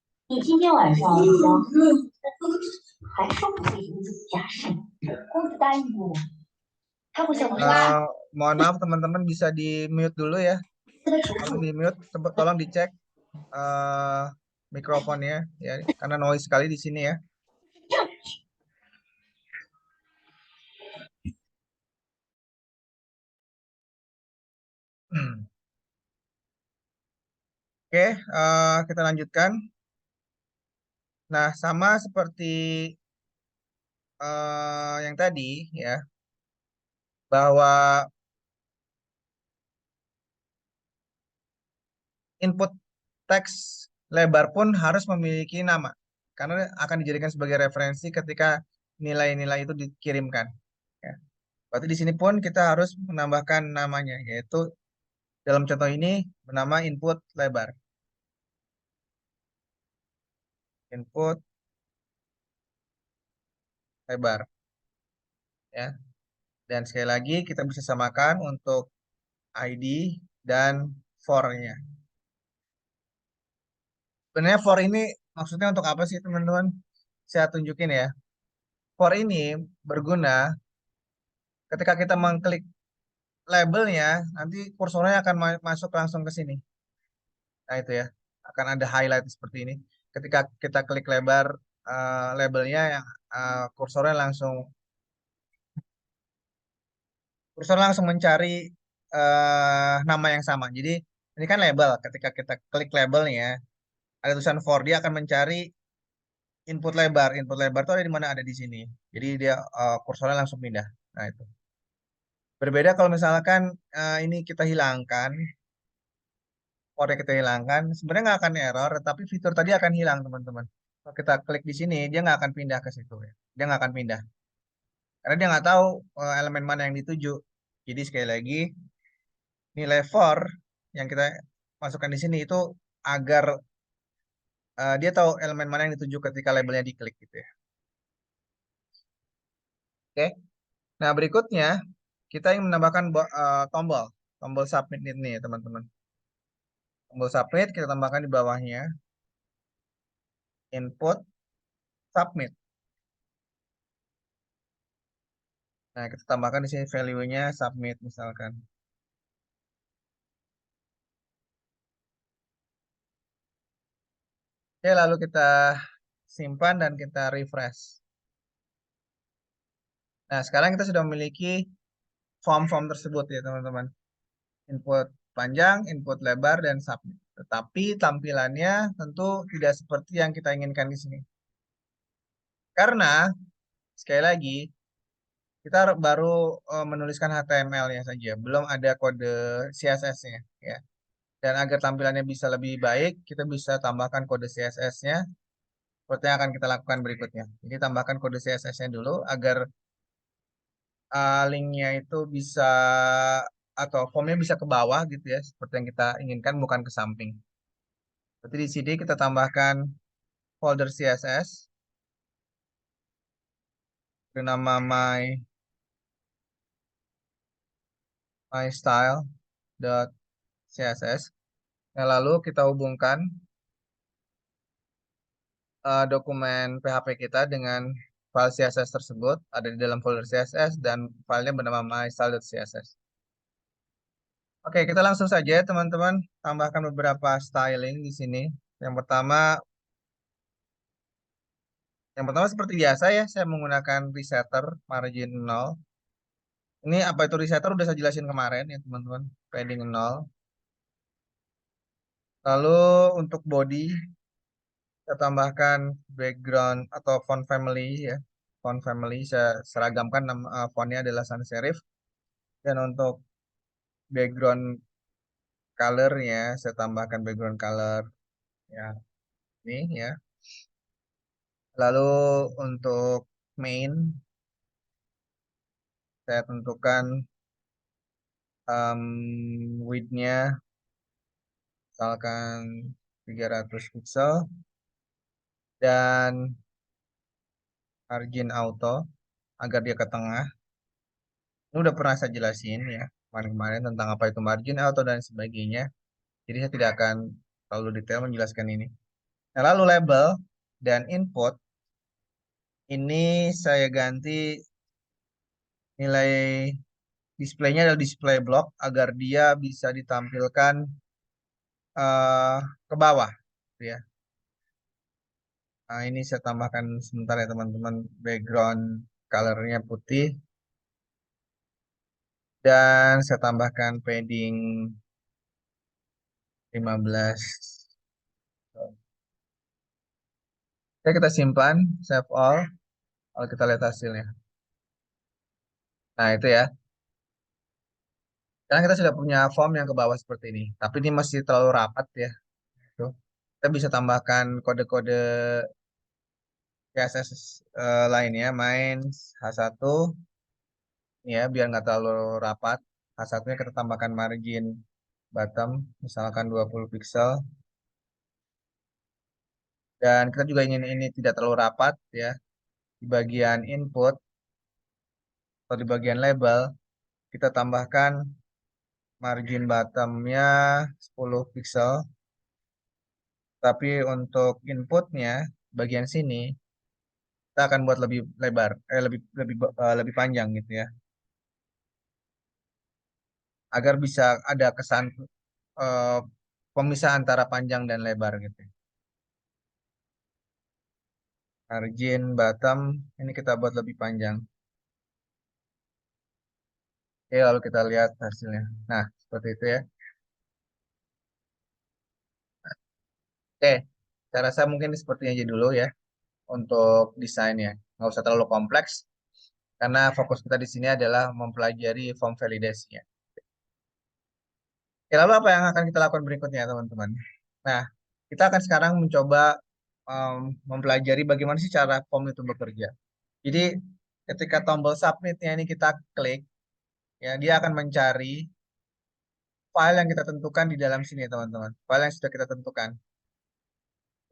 Mohon maaf teman-teman, bisa di mute dulu ya. Tolong di mute, tolong dicek mikrofonnya ya, karena noise sekali di sini ya. Oke, kita lanjutkan. Nah, sama seperti yang tadi ya, bahwa input teks lebar pun harus memiliki nama, karena akan dijadikan sebagai referensi ketika nilai-nilai itu dikirimkan. Ya. Berarti di sini pun kita harus menambahkan namanya, yaitu dalam contoh ini bernama input lebar. Input lebar. Ya. Dan sekali lagi kita bisa samakan untuk ID dan for-nya. Sebenarnya for ini maksudnya untuk apa sih teman-teman? Saya tunjukin ya. For ini berguna ketika kita mengklik labelnya, nanti kursornya akan masuk langsung ke sini. Nah itu ya, akan ada highlight seperti ini. Ketika kita klik lebar labelnya, yang kursornya langsung mencari nama yang sama. Jadi ini kan label. Ketika kita klik label nih ya, ada tulisan for, dia akan mencari input lebar. Input lebar itu ada di mana? Ada di sini. Jadi dia kursornya langsung pindah. Nah itu. Berbeda kalau misalkan ini kita hilangkan, for kita hilangkan, sebenarnya nggak akan error, tapi fitur tadi akan hilang teman-teman. Kalau kita klik di sini, dia nggak akan pindah ke situ ya. Dia nggak akan pindah. Karena dia nggak tahu elemen mana yang dituju. Jadi sekali lagi, nilai for yang kita masukkan di sini itu agar dia tahu elemen mana yang dituju ketika labelnya diklik gitu ya. Oke. Nah, berikutnya kita ingin menambahkan tombol, tombol submit ini ya, teman-teman. Tombol submit kita tambahkan di bawahnya input submit. Nah, kita tambahkan di sini value-nya submit misalkan. Oke, lalu kita simpan dan kita refresh. Nah, sekarang kita sudah memiliki form-form tersebut ya, teman-teman. Input panjang, input lebar, dan submit. Tetapi tampilannya tentu tidak seperti yang kita inginkan di sini. Karena, sekali lagi, kita baru menuliskan HTML-nya saja, belum ada kode CSS-nya. Ya. Dan agar tampilannya bisa lebih baik, kita bisa tambahkan kode CSS-nya, seperti yang akan kita lakukan berikutnya. Jadi tambahkan kode CSS-nya dulu, agar linknya itu bisa, atau formnya bisa ke bawah gitu ya, seperti yang kita inginkan, bukan ke samping. Berarti di sini kita tambahkan folder CSS bernama mystyle.css. Nah, lalu kita hubungkan dokumen PHP kita dengan file CSS tersebut ada di dalam folder CSS dan filenya bernama mystyle.css. Oke, kita langsung saja teman-teman tambahkan beberapa styling di sini. Yang pertama, yang pertama seperti biasa ya, saya menggunakan resetter margin 0. Ini apa itu resetter udah saya jelasin kemarin ya teman-teman. Padding 0. Lalu untuk body saya tambahkan background atau font family ya. Font family saya seragamkan nama fontnya adalah sans serif, dan untuk background colornya saya tambahkan background color ya ini ya. Lalu untuk main saya tentukan width-nya misalkan 300 pixel dan margin auto agar dia ke tengah. Ini udah pernah saya jelasin ya kemarin-kemarin tentang apa itu margin auto dan sebagainya. Jadi saya tidak akan terlalu detail menjelaskan ini. Nah, lalu label dan input ini saya ganti nilai displaynya adalah display block agar dia bisa ditampilkan eh, ke bawah, gitu ya. Nah, ini saya tambahkan sebentar ya teman-teman, background colornya putih, dan saya tambahkan padding 15. Oke, kita simpan, save all, lalu kita lihat hasilnya. Nah, itu ya. Sekarang kita sudah punya form yang ke bawah seperti ini, tapi ini masih terlalu rapat ya. Tuh. Kita bisa tambahkan kode-kode CSS lainnya, main H1 ya, biar nggak terlalu rapat. H1-nya kita tambahkan margin bottom, misalkan 20 pixel. Dan kita juga ingin ini tidak terlalu rapat ya. Di bagian input atau di bagian label, kita tambahkan margin bottomnya 10 pixel. Tapi untuk inputnya, bagian sini, kita akan buat lebih lebar, lebih panjang gitu ya. Agar bisa ada kesan eh, pemisah antara panjang dan lebar gitu. Margin bottom ini kita buat lebih panjang. Oke, lalu kita lihat hasilnya. Nah, seperti itu ya. Oke, saya rasa mungkin seperti aja dulu ya untuk desainnya. Nggak usah terlalu kompleks, karena fokus kita di sini adalah mempelajari form validasinya. Oke, lalu apa yang akan kita lakukan berikutnya, teman-teman? Nah, kita akan sekarang mencoba mempelajari bagaimana sih cara form itu bekerja. Jadi, ketika tombol submitnya ini kita klik, ya dia akan mencari file yang kita tentukan di dalam sini, teman-teman. File yang sudah kita tentukan.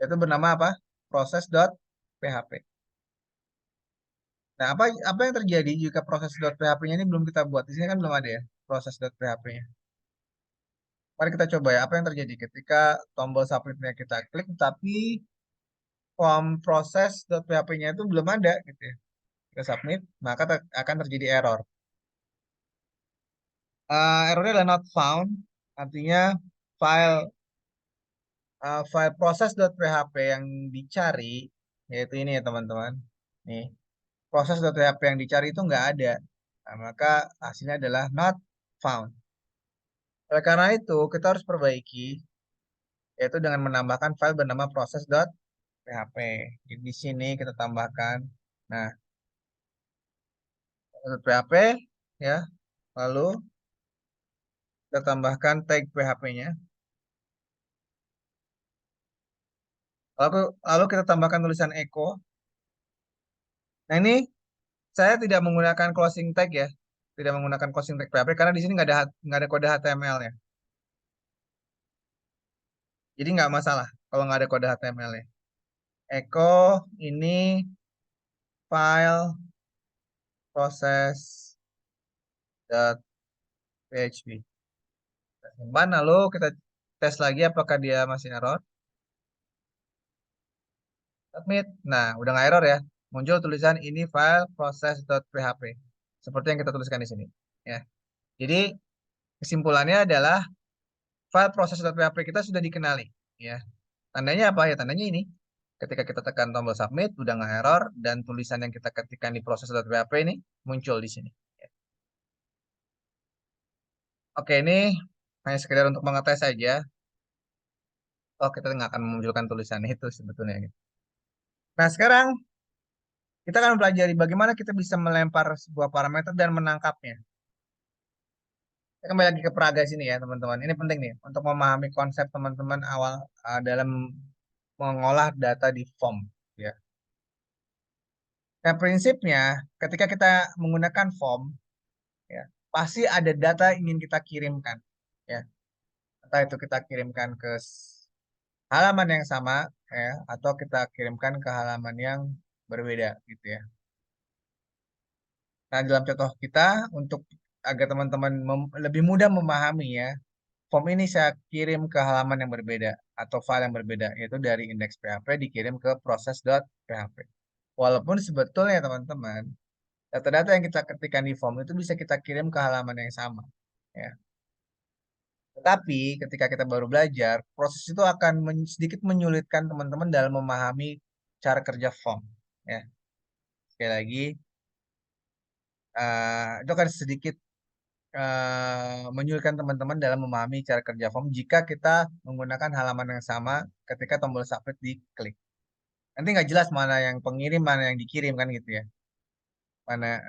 Yaitu bernama apa? Proses.php. Nah, apa yang terjadi jika proses.php-nya ini belum kita buat? Di sini kan belum ada ya proses.php-nya. Mari kita coba ya, apa yang terjadi ketika tombol submit-nya kita klik, tapi form proses.php-nya itu belum ada gitu ya. Kita submit, maka akan terjadi error. Errornya adalah not found, artinya file file proses.php yang dicari, yaitu ini ya teman-teman. Nih, proses.php yang dicari itu nggak ada. Nah, maka hasilnya adalah not found. Oleh karena itu, kita harus perbaiki, yaitu dengan menambahkan file bernama proses.php. Jadi di sini kita tambahkan, nah, .php ya, lalu kita tambahkan tag PHP-nya. Lalu kita tambahkan tulisan echo. Nah ini saya tidak menggunakan closing tag ya, tidak menggunakan closing tag PHP karena di sini nggak ada kode HTML ya. Jadi nggak masalah kalau nggak ada kode HTML-nya. Echo ini file proses.php. Kita simpan lalu kita tes lagi apakah dia masih error. Submit. Nah, udah nggak error ya. Muncul tulisan ini file proses.php. Seperti yang kita tuliskan di sini. Ya. Jadi kesimpulannya adalah file proses.php kita sudah dikenali. Ya. Tandanya apa ya? Tandanya ini. Ketika kita tekan tombol submit, udah nggak error dan tulisan yang kita ketikkan di proses.php ini muncul di sini. Ya. Oke, ini hanya sekedar untuk mengetes saja. Oh, kita nggak akan memunculkan tulisan itu sebetulnya. Nah, sekarang kita akan mempelajari bagaimana kita bisa melempar sebuah parameter dan menangkapnya. Kita kembali lagi ke Praga sini ya, teman-teman. Ini penting nih untuk memahami konsep teman-teman awal dalam mengolah data di form. Ya. Nah, prinsipnya ketika kita menggunakan form, ya, pasti ada data yang ingin kita kirimkan. Ya. Entah itu kita kirimkan ke halaman yang sama, ya, atau kita kirimkan ke halaman yang berbeda, gitu ya. Nah, dalam contoh kita, untuk agar teman-teman lebih mudah memahami ya, form ini saya kirim ke halaman yang berbeda atau file yang berbeda, yaitu dari indeks PHP dikirim ke proses.php. Walaupun sebetulnya teman-teman, data-data yang kita ketikkan di form itu bisa kita kirim ke halaman yang sama. Ya. Tetapi ketika kita baru belajar, proses itu akan sedikit menyulitkan teman-teman dalam memahami cara kerja form. Ya. Sekali lagi, itu akan sedikit menyulitkan teman-teman dalam memahami cara kerja form jika kita menggunakan halaman yang sama ketika tombol submit diklik. Nanti nggak jelas mana yang pengirim, mana yang dikirim kan gitu ya. Mana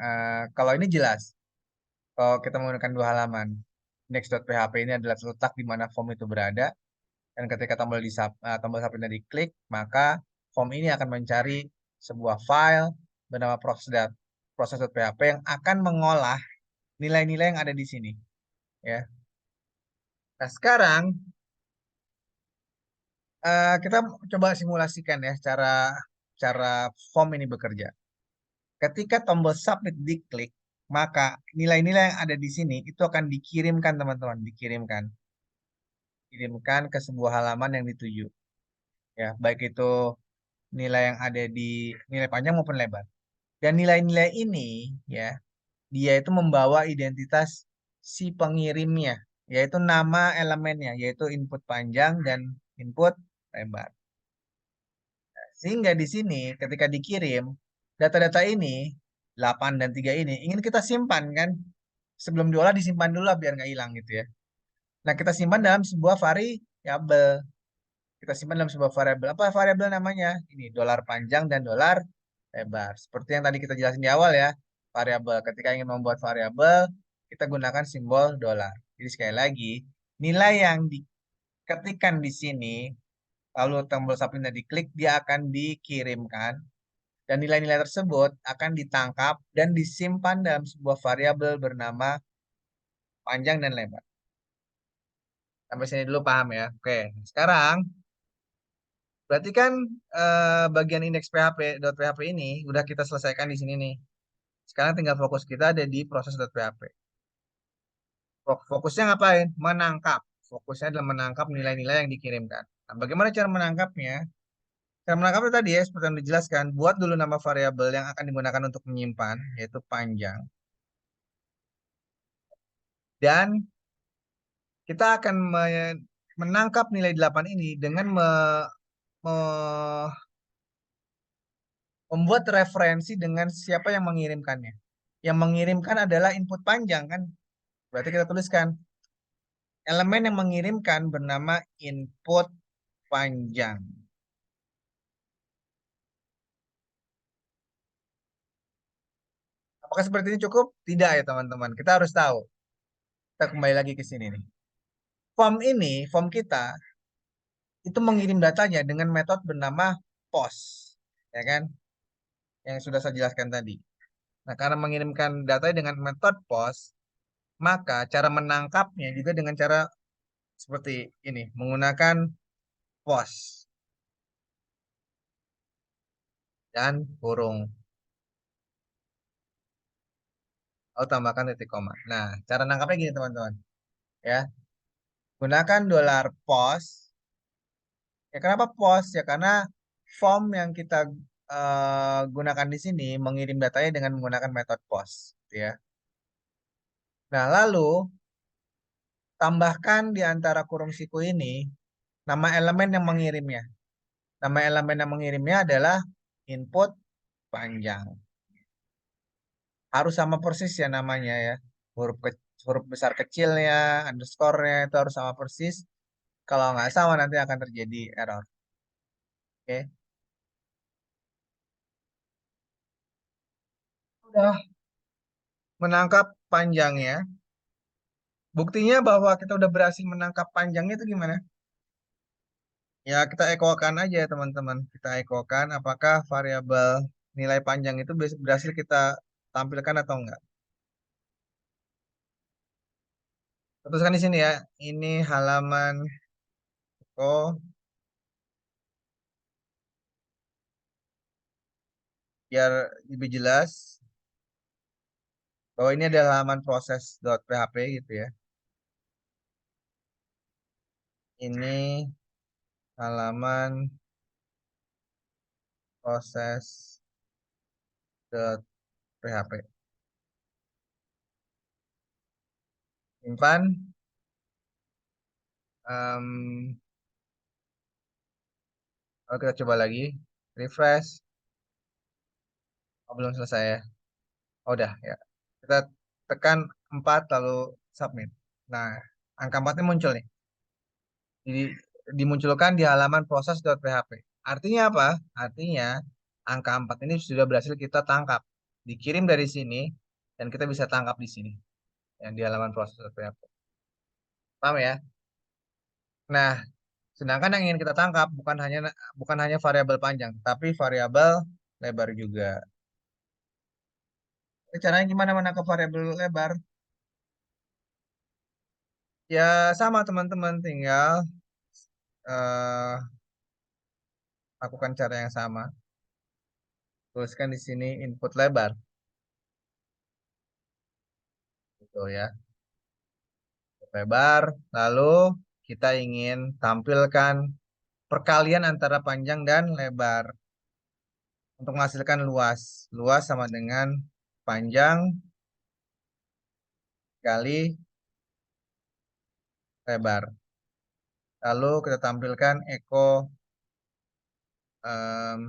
kalau ini jelas. Kalau kita menggunakan dua halaman, index.php ini adalah terletak di mana form itu berada. Dan ketika tombol submitnya diklik, maka form ini akan mencari sebuah file bernama proses.php yang akan mengolah nilai-nilai yang ada di sini. Ya. Nah, sekarang kita coba simulasikan ya cara cara form ini bekerja. Ketika tombol submit diklik, maka nilai-nilai yang ada di sini itu akan dikirimkan teman-teman, dikirimkan ke sebuah halaman yang dituju. Ya, baik itu nilai yang ada di nilai panjang maupun lebar. Dan nilai-nilai ini ya, dia itu membawa identitas si pengirimnya, yaitu nama elemennya, yaitu input panjang dan input lebar. Sehingga di sini ketika dikirim, data-data ini 8 dan 3 ini ingin kita simpan kan sebelum diolah disimpan dulu lah biar nggak hilang gitu ya. Nah, kita simpan dalam sebuah variabel. Kita simpan dalam sebuah variabel. Apa variabel namanya? Ini dolar panjang dan dolar lebar. Seperti yang tadi kita jelasin di awal ya. Variabel. Ketika ingin membuat variabel, kita gunakan simbol dolar. Jadi sekali lagi, nilai yang diketikkan di sini, lalu tombol submitnya diklik, dia akan dikirimkan. Dan nilai-nilai tersebut akan ditangkap dan disimpan dalam sebuah variabel bernama panjang dan lebar. Sampai sini dulu paham ya. Oke, sekarang berarti kan bagian indeks PHP, .php ini udah kita selesaikan di sini nih. Sekarang tinggal fokus kita ada di proses .php. Fokusnya ngapain? Menangkap. Fokusnya adalah menangkap nilai-nilai yang dikirimkan. Nah, bagaimana cara menangkapnya? Cara menangkapnya tadi ya, seperti yang dijelaskan, buat dulu nama variabel yang akan digunakan untuk menyimpan, yaitu panjang. Dan kita akan menangkap nilai 8 ini dengan me- membuat referensi dengan siapa yang mengirimkannya. Yang mengirimkan adalah input panjang kan? Berarti kita tuliskan elemen yang mengirimkan bernama input panjang. Apakah seperti ini cukup? Tidak ya teman-teman. Kita harus tahu. Kita kembali lagi ke sini nih. Form kita itu mengirim datanya dengan metode bernama POST, ya kan? Yang sudah saya jelaskan tadi. Nah, karena mengirimkan datanya dengan metode POST, maka cara menangkapnya juga dengan cara seperti ini, menggunakan POST dan kurung. Lalu tambahkan titik koma. Nah, cara nangkapnya gini teman-teman. Ya, gunakan dolar POST. Ya, kenapa POST? Ya, karena form yang kita gunakan di sini mengirim datanya dengan menggunakan metode POST. Gitu ya. Nah, lalu tambahkan di antara kurung siku ini nama elemen yang mengirimnya. Nama elemen yang mengirimnya adalah input panjang. Harus sama persis ya namanya ya. Huruf besar kecilnya, underscore-nya itu harus sama persis. Kalau nggak sama nanti akan terjadi error. Oke. Udah menangkap panjangnya. Buktinya bahwa kita udah berhasil menangkap panjangnya itu gimana? Ya kita ekokan aja ya teman-teman. Kita ekokan apakah variabel nilai panjang itu berhasil kita tampilkan atau enggak. Teruskan di sini ya. Ini halaman oh biar lebih jelas bahwa ini adalah halaman proses.php gitu ya. Ini halaman proses.php. Simpan. Em, Lalu kita coba lagi. Refresh. Oh, belum selesai ya. Oh, udah ya. Kita tekan 4 lalu submit. Nah, angka 4 muncul nih. Jadi dimunculkan di halaman proses.php. Artinya apa? Artinya angka 4 ini sudah berhasil kita tangkap. Dikirim dari sini dan kita bisa tangkap di sini. Yang di halaman proses.php. Paham ya? Nah, sedangkan yang ingin kita tangkap bukan hanya variabel panjang, tapi variabel lebar juga. Caranya gimana menangkap variabel lebar? Ya sama teman-teman, tinggal eh, lakukan cara yang sama. Tuliskan di sini input lebar, gitu ya. Lebar, lalu kita ingin tampilkan perkalian antara panjang dan lebar untuk menghasilkan luas. Luas sama dengan panjang kali lebar. Lalu kita tampilkan echo em,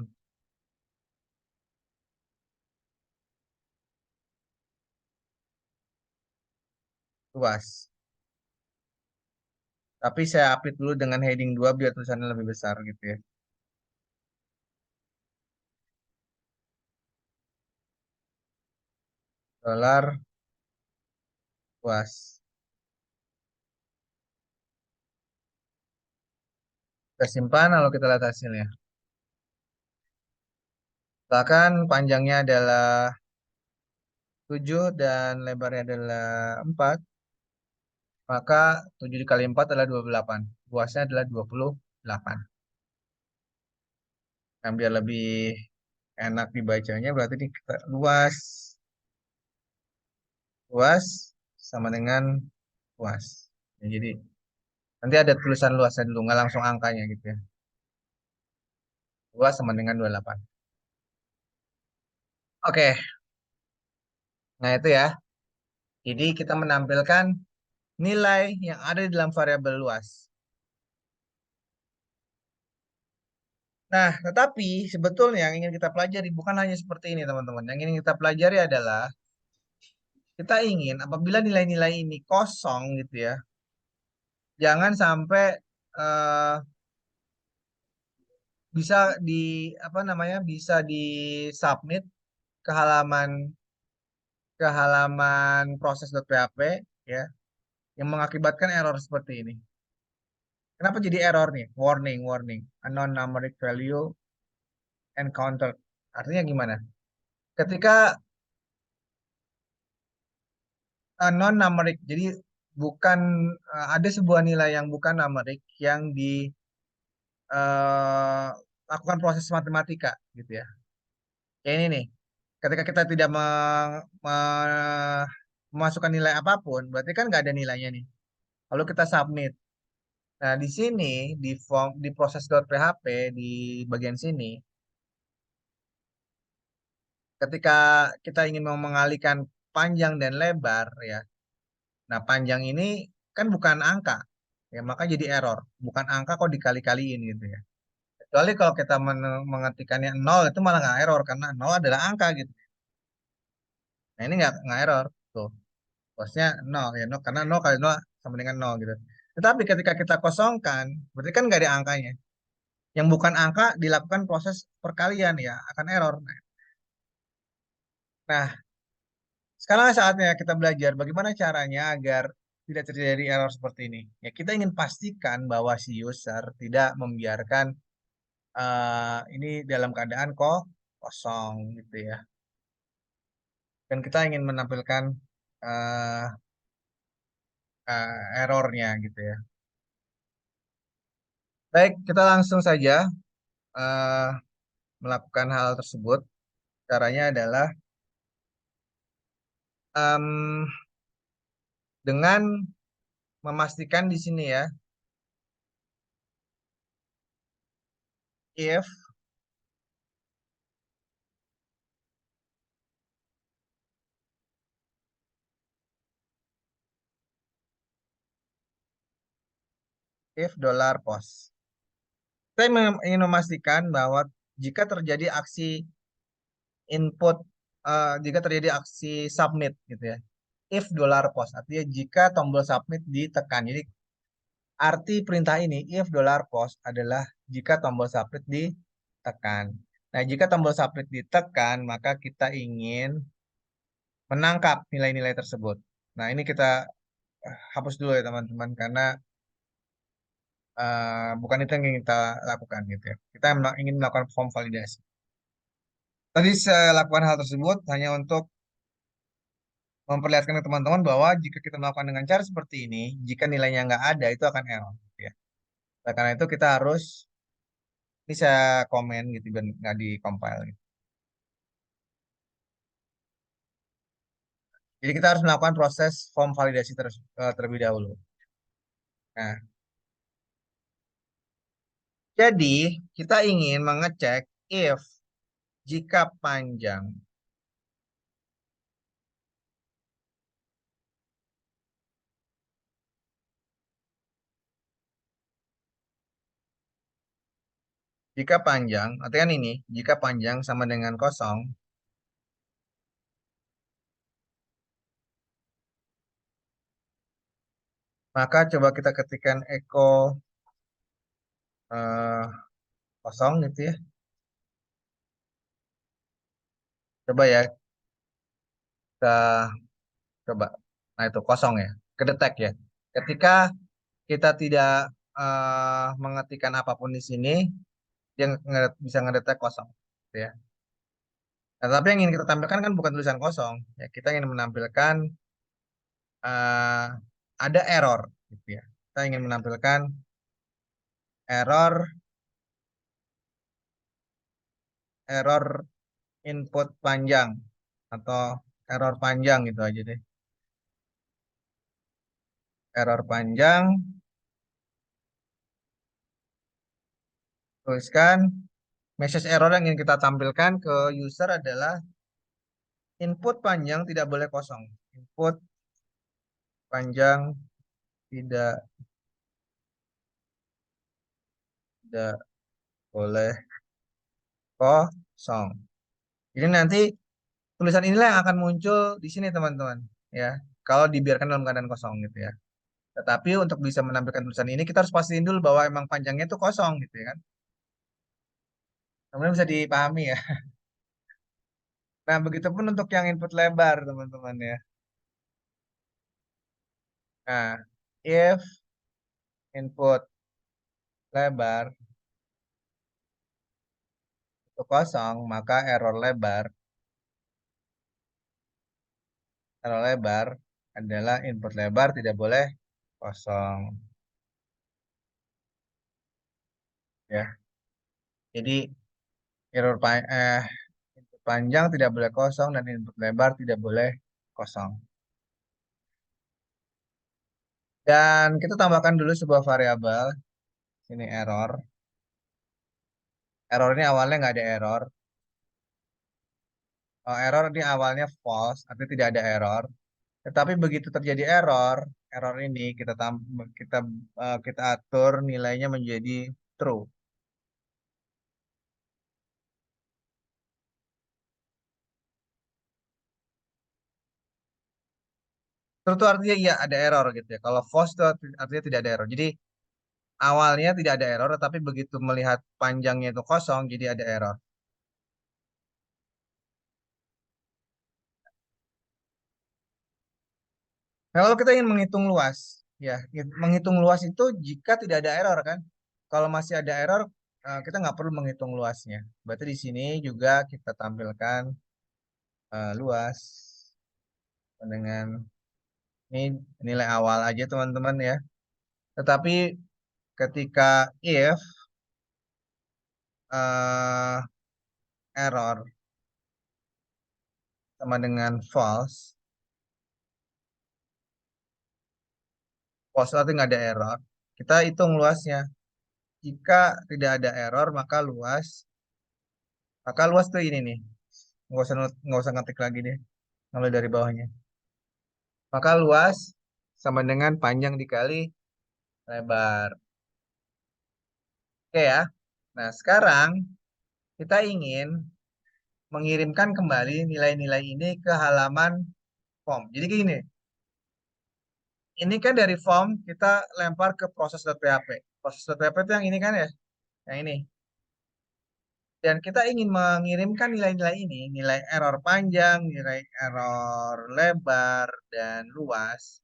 luas. Tapi saya update dulu dengan heading 2 biar tulisannya lebih besar gitu ya. Dolar luas. Kita simpan lalu kita lihat hasilnya. Bahkan panjangnya adalah 7 dan lebarnya adalah 4, maka 7 dikali 4 adalah 28. Luasnya adalah 28. Nah, biar lebih enak dibacanya berarti luas. Luas sama dengan luas. Ya, jadi nanti ada tulisan luasnya dulu, nggak langsung angkanya gitu ya. Luas sama dengan 28. Oke, nah itu ya. Jadi kita menampilkan nilai yang ada di dalam variabel luas. Nah, tetapi sebetulnya yang ingin kita pelajari bukan hanya seperti ini, teman-teman. Yang ingin kita pelajari adalah kita ingin apabila nilai-nilai ini kosong gitu ya, jangan sampai eh, bisa di apa namanya bisa di submit ke halaman proses.php ya yang mengakibatkan error seperti ini. Kenapa jadi error nih? Warning, warning. Unknown numeric value encountered. Artinya gimana? Ketika non numeric, jadi bukan ada sebuah nilai yang bukan numeric yang lakukan proses matematika gitu ya. Kayak ini nih. Ketika kita tidak memasukkan nilai apapun, berarti kan nggak ada nilainya nih. Lalu kita submit. Nah, di sini di form di proses.php di bagian sini, ketika kita ingin mau mengalihkan panjang dan lebar ya. Nah, panjang ini kan bukan angka. Ya, maka jadi error. Bukan angka kok dikali-kaliin gitu ya. Kecuali kalau kita mengetikkannya nol itu malah nggak error karena nol adalah angka gitu. Nah, ini nggak error. Tuh, bosnya nol ya, nol, karena nol kali nol sama dengan nol gitu. Tetapi ketika kita kosongkan, berarti kan nggak ada angkanya. Yang bukan angka dilakukan proses perkalian ya, akan error. Nah, sekarang saatnya kita belajar bagaimana caranya agar tidak terjadi error seperti ini. Ya, kita ingin pastikan bahwa si user tidak membiarkan ini dalam keadaan kok kosong gitu ya. Dan kita ingin menampilkan eh, errornya gitu ya. Baik, kita langsung saja eh, melakukan hal tersebut. Caranya adalah em, dengan memastikan di sini ya, if dollar post. Saya ingin memastikan bahwa jika terjadi aksi input, jika terjadi aksi submit gitu ya, if dollar post, artinya jika tombol submit ditekan. Jadi arti perintah ini if dollar post adalah jika tombol submit ditekan. Nah, jika tombol submit ditekan, maka kita ingin menangkap nilai-nilai tersebut. Nah, ini kita hapus dulu ya teman-teman karena bukan itu yang ingin kita lakukan gitu ya. Kita ingin melakukan form validasi. Tadi saya lakukan hal tersebut hanya untuk memperlihatkan ke teman-teman bahwa jika kita melakukan dengan cara seperti ini, jika nilainya nggak ada, itu akan error. Gitu ya. Nah, karena itu kita harus, ini saya komen gitu, biar nggak di compile. Gitu. Jadi kita harus melakukan proses form validasi terlebih dahulu. Nah, jadi kita ingin mengecek if jika panjang, artinya kan ini, jika panjang sama dengan kosong, Maka coba kita ketikkan echo eh, kosong gitu ya. Coba ya kita coba. Nah itu kosong ya, kedetek ya. Ketika kita tidak mengetikkan apapun di sini, dia bisa ngedetek kosong, gitu ya. Nah, tapi yang ingin kita tampilkan kan bukan tulisan kosong, ya. Kita ingin menampilkan eh, ada error, gitu ya. Kita ingin menampilkan error, error input panjang atau error panjang gitu aja deh. Error panjang, tuliskan message error yang ingin kita tampilkan ke user adalah input panjang tidak boleh kosong. Input panjang tidak tidak boleh kosong. Jadi nanti tulisan inilah yang akan muncul di sini teman-teman, ya. Kalau dibiarkan dalam keadaan kosong gitu ya. Tetapi untuk bisa menampilkan tulisan ini kita harus pastiin dulu bahwa emang panjangnya itu kosong gitu ya kan. Kemudian bisa dipahami ya. Nah, begitupun untuk yang input lebar teman-teman ya. Nah, if input lebar itu kosong, maka error lebar adalah input lebar tidak boleh kosong ya. Jadi input panjang tidak boleh kosong dan input lebar tidak boleh kosong. Dan kita tambahkan dulu sebuah variabel. Ini error. Error ini awalnya nggak ada error. Oh, error ini awalnya false, artinya tidak ada error. Tetapi begitu terjadi error, error ini kita kita atur nilainya menjadi true. True itu artinya iya ada error gitu ya. Kalau false itu artinya tidak ada error. Jadi awalnya tidak ada error, tapi begitu melihat panjangnya itu kosong, jadi ada error. Nah, kalau kita ingin menghitung luas, ya, menghitung luas itu jika tidak ada error kan. Kalau masih ada error, kita nggak perlu menghitung luasnya. Berarti di sini juga kita tampilkan luas dengan ini nilai awal aja teman-teman ya. Tetapi ketika if eh, error sama dengan false, false berarti nggak ada error. Kita hitung luasnya. Jika tidak ada error, maka luas tuh ini nih. Nggak usah ngetik lagi deh. Mulai dari bawahnya. Maka luas sama dengan panjang dikali lebar. Oke ya. Nah, sekarang kita ingin mengirimkan kembali nilai-nilai ini ke halaman form. Jadi gini, ini kan dari form kita lempar ke proses.php. Proses.php itu yang ini kan ya, yang ini. Dan kita ingin mengirimkan nilai-nilai ini, nilai error panjang, nilai error lebar, dan luas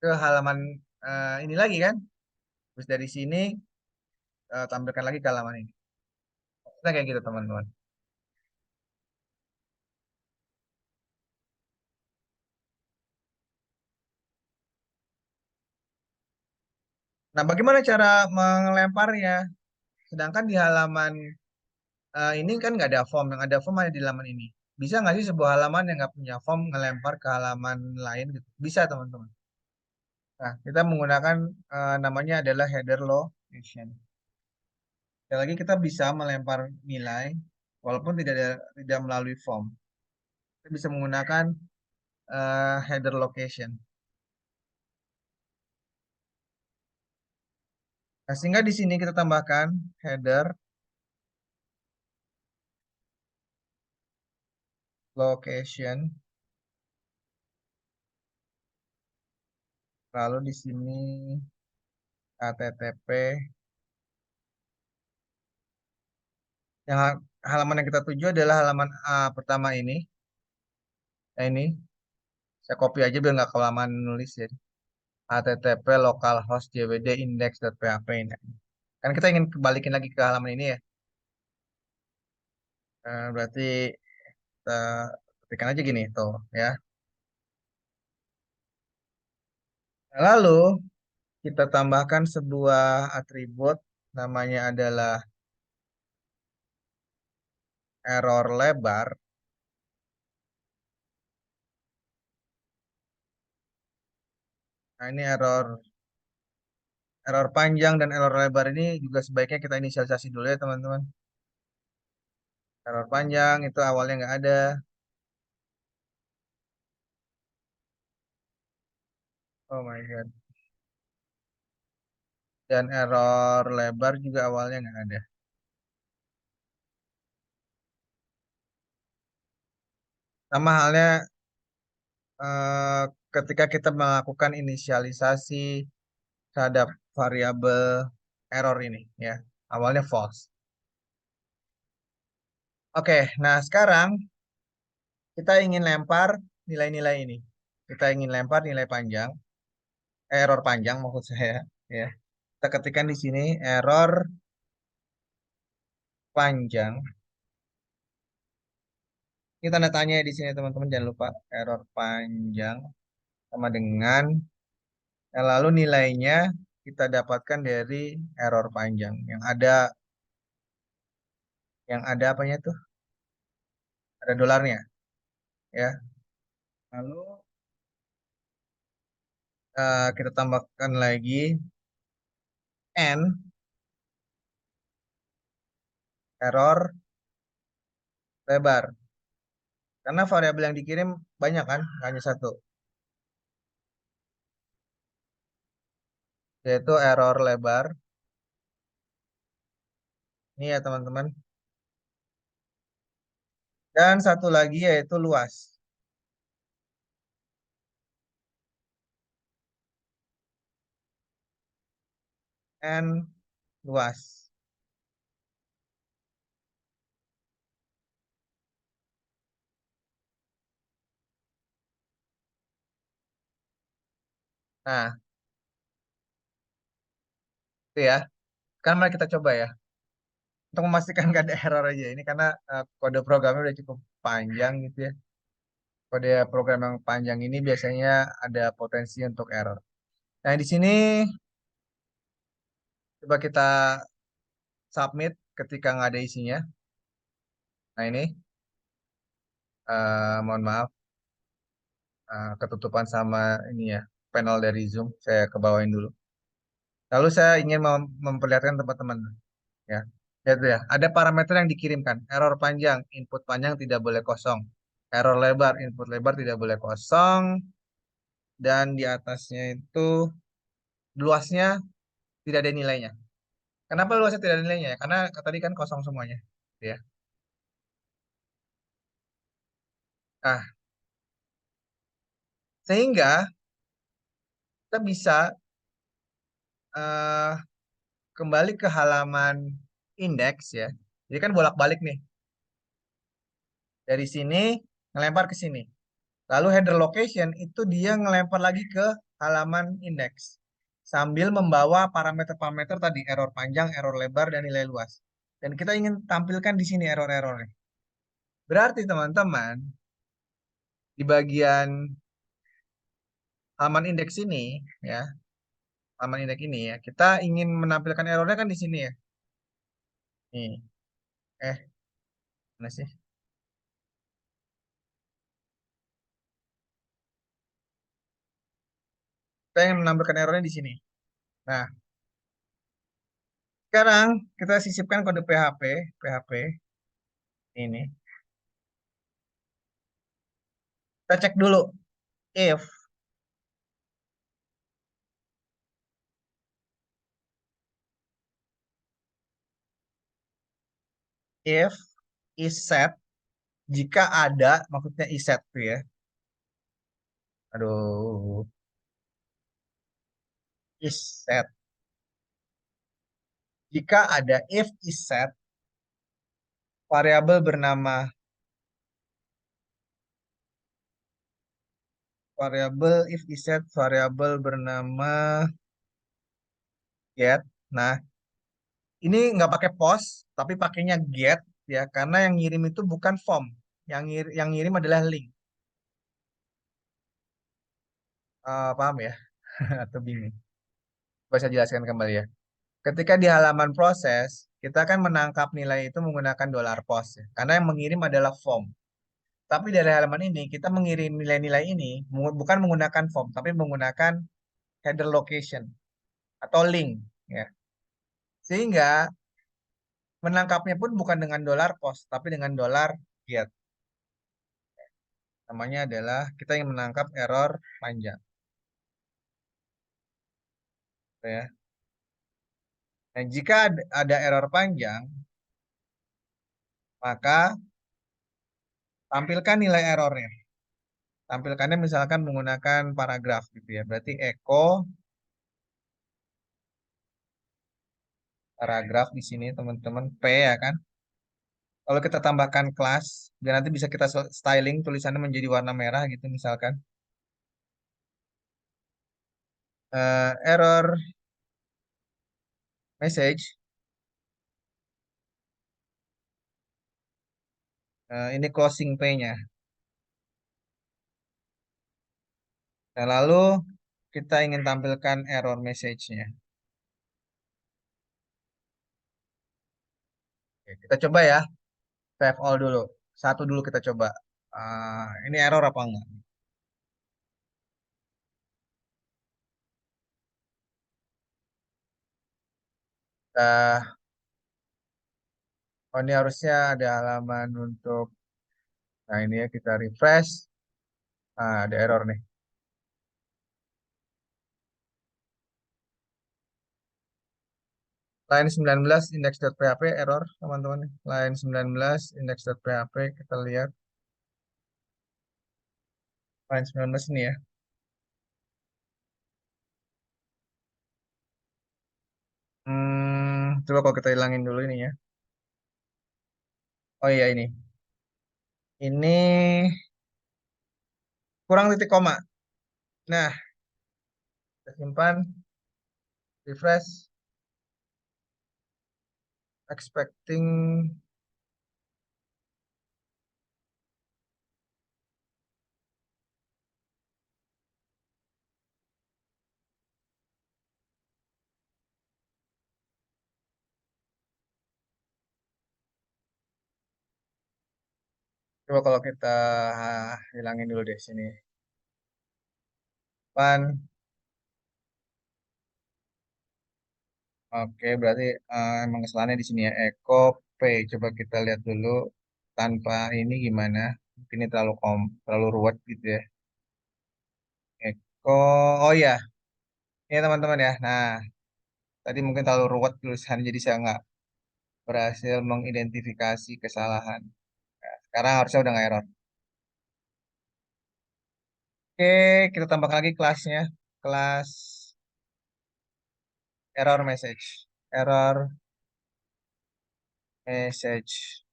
ke halaman ini lagi kan. Terus dari sini tampilkan lagi ke halaman ini. Nah, kayak gitu teman-teman. Nah, bagaimana cara melemparnya? Sedangkan di halaman ini kan nggak ada form, yang ada form hanya di halaman ini. Bisa nggak sih sebuah halaman yang nggak punya form ngelempar ke halaman lain gitu? Bisa teman-teman. Nah, kita menggunakan namanya adalah header location. Sekali lagi kita bisa melempar nilai walaupun tidak melalui form. Kita bisa menggunakan header location. Nah, sehingga di sini kita tambahkan header location. Lalu di sini HTTP yang halaman yang kita tuju adalah halaman A pertama ini. Nah, ini saya copy aja biar nggak kelamaan nulis ya. HTTP localhost jwd index.php ini. Kan kita ingin kembalikin lagi ke halaman ini ya. Berarti kita ketikkan aja gini tuh ya. Lalu kita tambahkan sebuah atribut namanya adalah error lebar. Nah, ini error panjang dan error lebar ini juga sebaiknya kita inisialisasi dulu ya teman-teman. Error panjang itu awalnya nggak ada. Oh my God. Dan error lebar juga awalnya nggak ada. Sama halnya eh, ketika kita melakukan inisialisasi terhadap variabel error ini ya. Awalnya false. Oke, nah sekarang kita ingin lempar nilai-nilai ini. Kita ingin lempar nilai panjang, error panjang maksud saya ya. Kita ketikkan di sini error panjang. Ini tanda tanya di sini teman-teman jangan lupa error panjang sama dengan lalu nilainya kita dapatkan dari error panjang yang ada apanya tuh? Ada dolarnya ya. Lalu kita tambahkan lagi n error lebar. Karena variabel yang dikirim banyak kan, nggak hanya satu, yaitu error lebar. Ini ya teman-teman. Dan satu lagi yaitu luas. N luas. Nah, itu ya. Sekarang mari kita coba ya. Untuk memastikan nggak ada error aja. Ini karena kode programnya udah cukup panjang gitu ya. Kode program yang panjang ini biasanya ada potensi untuk error. Nah, di sini coba kita submit ketika nggak ada isinya. Nah, ini mohon maaf ketutupan sama ini ya panel dari Zoom. Saya kebawain dulu. Lalu saya ingin memperlihatkan teman-teman ya. Itu ya, ada parameter yang dikirimkan. Error panjang, input panjang tidak boleh kosong. Error lebar, input lebar tidak boleh kosong. Dan di atasnya itu luasnya tidak ada nilainya. Kenapa luasnya tidak ada nilainya? Karena tadi kan kosong semuanya. Ya. Nah, sehingga kita bisa eh, kembali ke halaman indeks ya. Jadi kan bolak-balik nih. Dari sini ngelempar ke sini. Lalu header location itu dia ngelempar lagi ke halaman indeks. Sambil membawa parameter-parameter tadi, error panjang, error lebar, dan nilai luas. Dan kita ingin tampilkan di sini error-errornya. Berarti teman-teman, di bagian halaman indeks ini, ya, halaman indeks ini ya, kita ingin menampilkan errornya kan di sini ya. Nih, mana sih? Kita ingin menampilkan errornya di sini. Nah, sekarang kita sisipkan kode PHP ini. Kita cek dulu if if is set jika ada maksudnya is set tuh ya. Aduh. is set. Jika ada if is set, variabel bernama variabel if is set, variabel bernama get. Nah, ini nggak pakai post, tapi pakainya get ya, karena yang ngirim itu bukan form, yang ngirim adalah link. Paham ya? Atau bingung? Coba saya jelaskan kembali ya. Ketika di halaman proses, kita kan menangkap nilai itu menggunakan $post ya, karena yang mengirim adalah form. Tapi dari halaman ini kita mengirim nilai-nilai ini bukan menggunakan form, tapi menggunakan header location atau link ya. Sehingga menangkapnya pun bukan dengan $post, tapi dengan $get. Namanya adalah kita yang menangkap error panjang ya. Nah, jika ada error panjang, maka tampilkan nilai errornya. Tampilkannya misalkan menggunakan paragraf gitu ya. Berarti echo paragraf di sini teman-teman P ya kan. Kalau kita tambahkan kelas, biar nanti bisa kita styling tulisannya menjadi warna merah gitu misalkan. Error message. Ini closing P-nya. Nah, lalu kita ingin tampilkan error message-nya. Oke, kita coba ya. Save all dulu. Satu dulu kita coba. Ini error apa enggak? Nah, oh ini harusnya ada halaman untuk, nah ini ya kita refresh. Ada error nih. Line 19 index.php error teman-teman. Line 19 index.php kita lihat. Line 19 ini ya. Coba kalau kita hilangin dulu ini ya. Oh iya ini. Ini kurang titik koma. Nah, kita simpan, refresh, expecting. Coba kalau kita hilangin dulu deh sini. Pan. Oke, berarti emang kesalahannya di sini ya. Echo P. Coba kita lihat dulu tanpa ini gimana. Mungkin ini terlalu ruwet gitu ya. Echo. Oh iya, ini teman-teman ya. Nah, tadi mungkin terlalu ruwet tulisan, jadi saya nggak berhasil mengidentifikasi kesalahan. Sekarang harusnya udah nggak error. Oke, kita tambahkan lagi kelasnya. Kelas error message. Error message.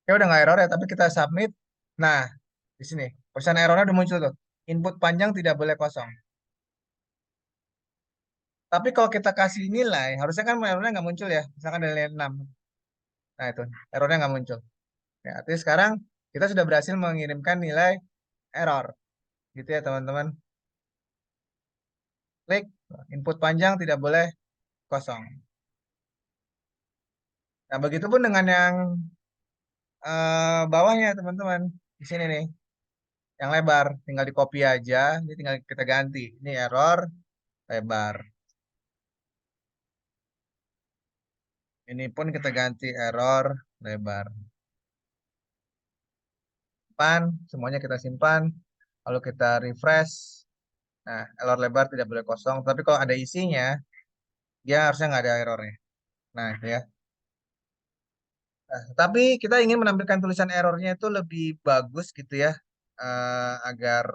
Ya udah nggak error ya, tapi kita submit. Nah, di sini pesan errornya udah muncul tuh. Input panjang tidak boleh kosong. Tapi kalau kita kasih nilai, harusnya kan errornya nggak muncul ya. Misalkan ada nilai 6. Nah itu, errornya nggak muncul. Ya, artinya sekarang kita sudah berhasil mengirimkan nilai error. Gitu ya teman-teman. Klik, input panjang tidak boleh kosong. Nah, begitupun dengan yang bawahnya teman-teman. Di sini nih, yang lebar. Tinggal di copy aja, ini tinggal kita ganti. Ini error, lebar. Ini pun kita ganti error, lebar. Simpan, semuanya kita simpan. Lalu kita refresh. Nah, error lebar tidak boleh kosong. Tapi kalau ada isinya, dia harusnya nggak ada errornya. Nah, itu ya. Nah, tapi kita ingin menampilkan tulisan errornya itu lebih bagus gitu ya. agar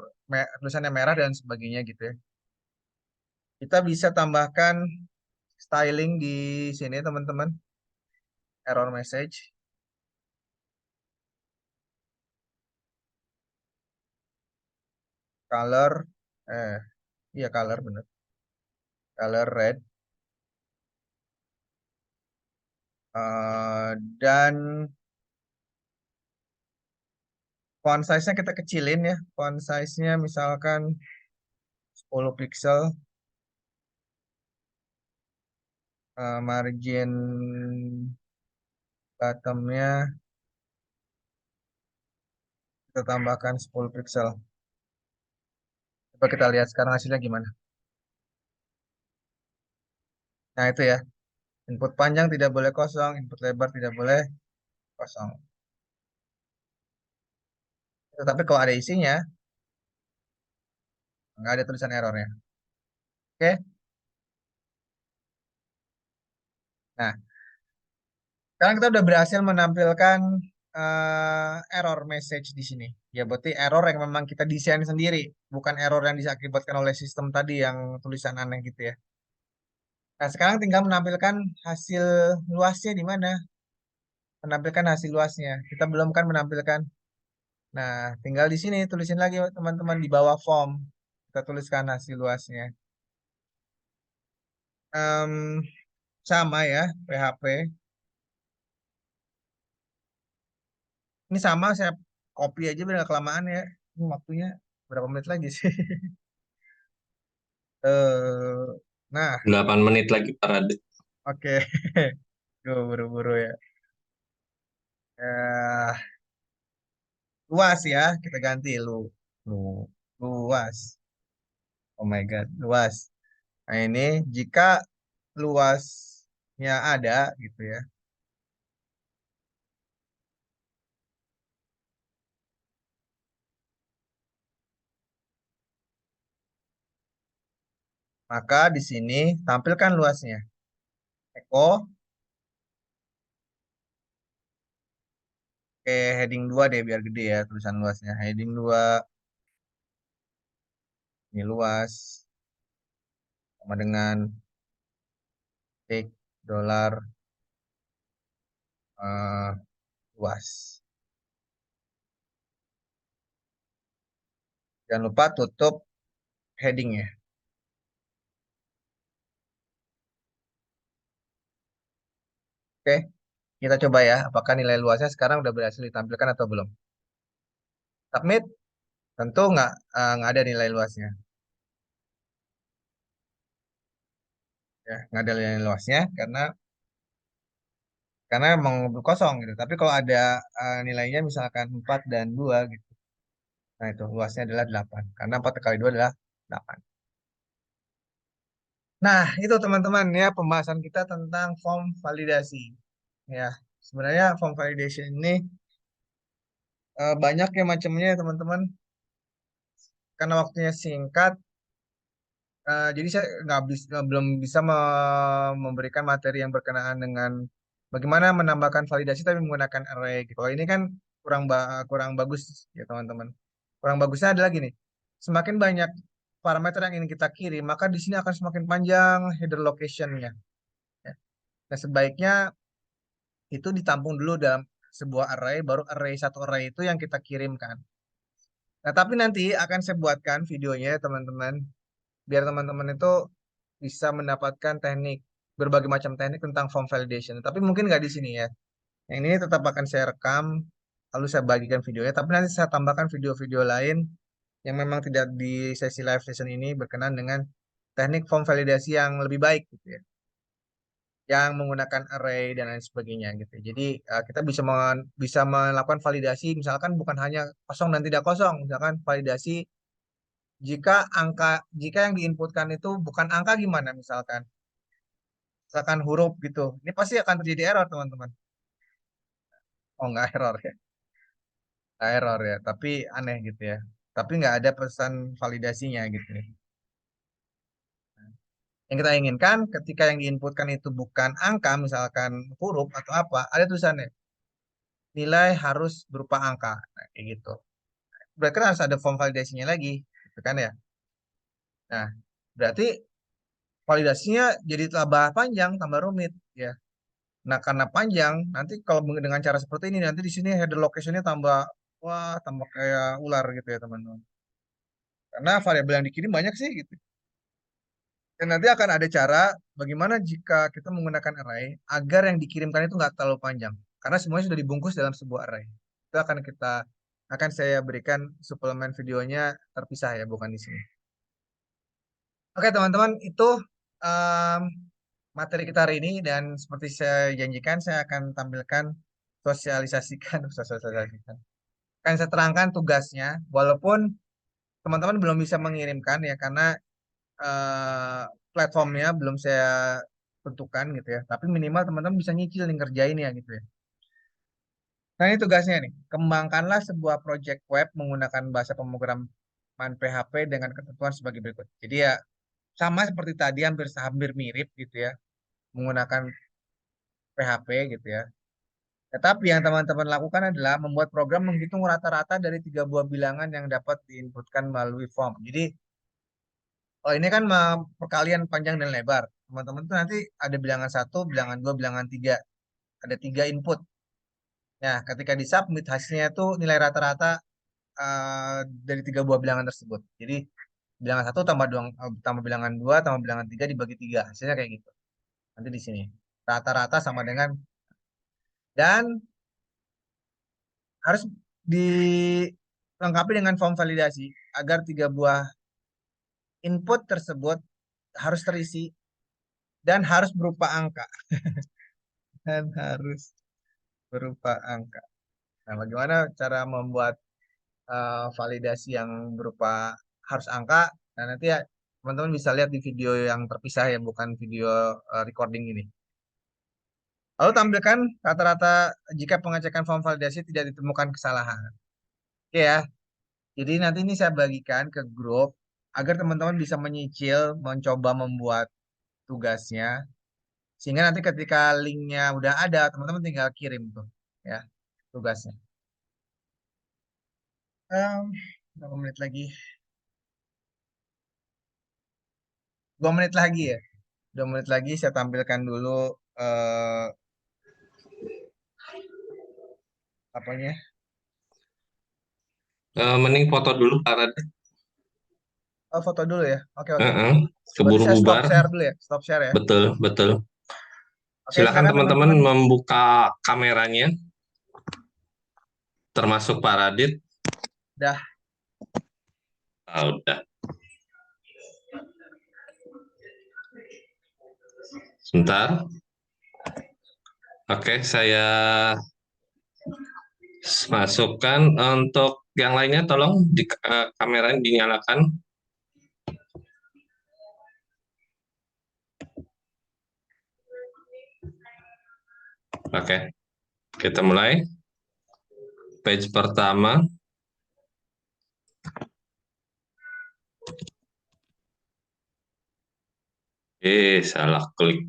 tulisannya merah dan sebagainya gitu ya. Kita bisa tambahkan styling di sini teman-teman, error message, color, eh iya color bener, color red, dan font size-nya kita kecilin ya, font size-nya misalkan 10 pixel, margin bottomnya kita tambahkan 10 pixel. Coba kita lihat sekarang hasilnya gimana. Nah itu ya, input panjang tidak boleh kosong, input lebar tidak boleh kosong. Tetapi kalau ada isinya, nggak ada tulisan errornya. Oke, nah sekarang kita udah berhasil menampilkan error message di sini. Ya berarti error yang memang kita desain sendiri, bukan error yang diakibatkan oleh sistem tadi yang tulisan aneh gitu ya. Nah sekarang tinggal menampilkan hasil luasnya di mana? Menampilkan hasil luasnya. Kita belum kan menampilkan. Nah, tinggal di sini tulisin lagi teman-teman di bawah form. Kita tuliskan hasil luasnya. Em, sama ya, PHP. Ini sama, saya copy aja biar nggak kelamaan ya. Ini waktunya berapa menit lagi sih? Nah, 8 menit lagi parade. oke. Duh, buru-buru ya. Eh, luas ya, kita ganti lu, luas. Oh my God, luas. Nah ini jika luasnya ada gitu ya, maka di sini tampilkan luasnya. Eko, heading 2 deh biar gede ya tulisan luasnya. Heading 2 ini luas sama dengan tik dolar eh, luas. Jangan lupa tutup headingnya. Oke, kita coba ya. Apakah nilai luasnya sekarang udah berhasil ditampilkan atau belum? Submit, tentu nggak ada nilai luasnya. Ya, nggak ada nilai luasnya karena emang kosong gitu. Tapi kalau ada nilainya misalkan 4 dan 2 gitu. Nah, itu luasnya adalah 8. Karena 4 kali 2 adalah 8. Nah, itu teman-teman ya pembahasan kita tentang form validasi. Ya, sebenarnya form validation ini banyak ya macamnya ya teman-teman. Karena waktunya singkat, jadi saya belum bisa memberikan materi yang berkenaan dengan bagaimana menambahkan validasi tapi menggunakan array gitu. Kalau ini kan kurang bagus ya teman-teman. Kurang bagusnya adalah gini, semakin banyak parameter yang ingin kita kirim, maka di sini akan semakin panjang header location-nya. Ya. Nah, sebaiknya itu ditampung dulu dalam sebuah array, baru satu array itu yang kita kirimkan. Nah, tapi nanti akan saya buatkan videonya ya, teman-teman, biar teman-teman itu bisa mendapatkan berbagai macam teknik tentang form validation. Tapi mungkin nggak di sini ya. Yang ini tetap akan saya rekam, lalu saya bagikan videonya. Tapi nanti saya tambahkan video-video lain yang memang tidak di sesi live session ini berkenan dengan teknik form validasi yang lebih baik gitu ya, yang menggunakan array dan lain sebagainya gitu. Jadi kita bisa melakukan validasi misalkan bukan hanya kosong dan tidak kosong, misalkan validasi jika yang diinputkan itu bukan angka gimana misalkan huruf gitu. Ini pasti akan terjadi error teman-teman. Oh nggak error ya, nggak error ya, tapi aneh gitu ya. Tapi nggak ada pesan validasinya gitu ya. Yang kita inginkan ketika yang diinputkan itu bukan angka, misalkan huruf atau apa, ada tulisannya nilai harus berupa angka. Nah, kayak gitu. berarti kan harus ada form validasinya lagi, gitu kan ya. Nah, berarti validasinya jadi tambah panjang, tambah rumit ya. Nah, karena panjang, nanti kalau dengan cara seperti ini, nanti di sini header location-nya tambah, wah, tambah kayak ular gitu ya teman-teman. Karena variabel yang dikirim banyak sih gitu. Dan nanti akan ada cara bagaimana jika kita menggunakan array agar yang dikirimkan itu nggak terlalu panjang. Karena semuanya sudah dibungkus dalam sebuah array. Itu akan saya berikan suplemen videonya terpisah ya, bukan di sini. Oke teman-teman, itu em, materi kita hari ini dan seperti saya janjikan saya akan tampilkan sosialisasikan, sosialisasikan. Akan saya terangkan tugasnya, walaupun teman-teman belum bisa mengirimkan ya karena eh, platformnya belum saya tentukan gitu ya. Tapi minimal teman-teman bisa nyicil nih ngerjain ya gitu ya. Nah ini tugasnya nih, kembangkanlah sebuah project web menggunakan bahasa pemrograman PHP dengan ketentuan sebagai berikut. Jadi ya sama seperti tadi hampir hampir mirip gitu ya, menggunakan PHP gitu ya. Tetapi yang teman-teman lakukan adalah membuat program menghitung rata-rata dari tiga buah bilangan yang dapat diinputkan melalui form. Jadi, oh ini kan perkalian panjang dan lebar. Teman-teman tuh nanti ada bilangan satu, bilangan dua, bilangan tiga. Ada tiga input. Nah, ketika disubmit hasilnya itu nilai rata-rata dari tiga buah bilangan tersebut. Jadi, bilangan satu tambah bilangan dua tambah bilangan tiga dibagi tiga. Hasilnya kayak gitu. Nanti di sini. Rata-rata sama dengan dan harus dilengkapi dengan form validasi agar tiga buah input tersebut harus terisi dan harus berupa angka dan harus berupa angka. Nah, bagaimana cara membuat validasi yang berupa harus angka? Nah, nanti ya teman-teman bisa lihat di video yang terpisah ya, bukan video recording ini. Lalu tampilkan rata-rata jika pengecekan form validasi tidak ditemukan kesalahan. Oke ya. Jadi nanti ini saya bagikan ke grup agar teman-teman bisa menyicil, mencoba membuat tugasnya. Sehingga nanti ketika linknya udah ada, teman-teman tinggal kirim tuh ya tugasnya. Em, Berapa menit lagi? 2 menit lagi ya. 2 menit lagi saya tampilkan dulu eh, apanya? Mending foto dulu Pak Radit. Oh, foto dulu ya. Oke oke. Heeh, Berarti keburu saya stop bubar. share dulu ya. Stop share ya. Betul, betul. Oke, Silakan silakan teman-teman teman-teman. membuka kameranya, termasuk Pak Radit. Dah. Ah, udah. Sebentar. Oke, saya masukkan. Untuk yang lainnya tolong di kamera dinyalakan. Oke, kita mulai. Page pertama. Salah klik.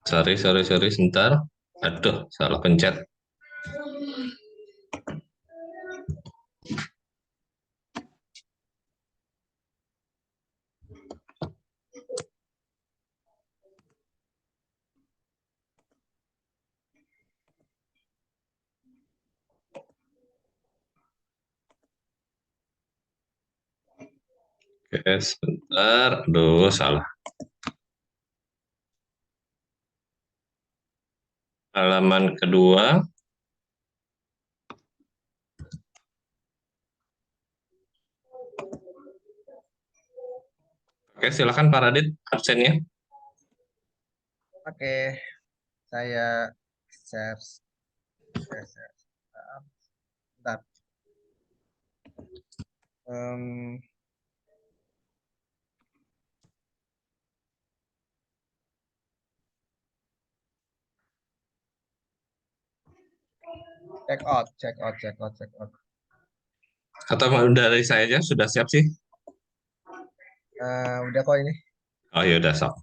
Sorry, sebentar. Aduh, salah pencet. Oke, sebentar. Aduh, salah. Halaman kedua. Oke, silakan Pak Radit absennya. Oke, saya share. Share. Bentar. Em, check out. Atau dari saya aja sudah siap sih? Udah kok ini. Oh ya udah sok.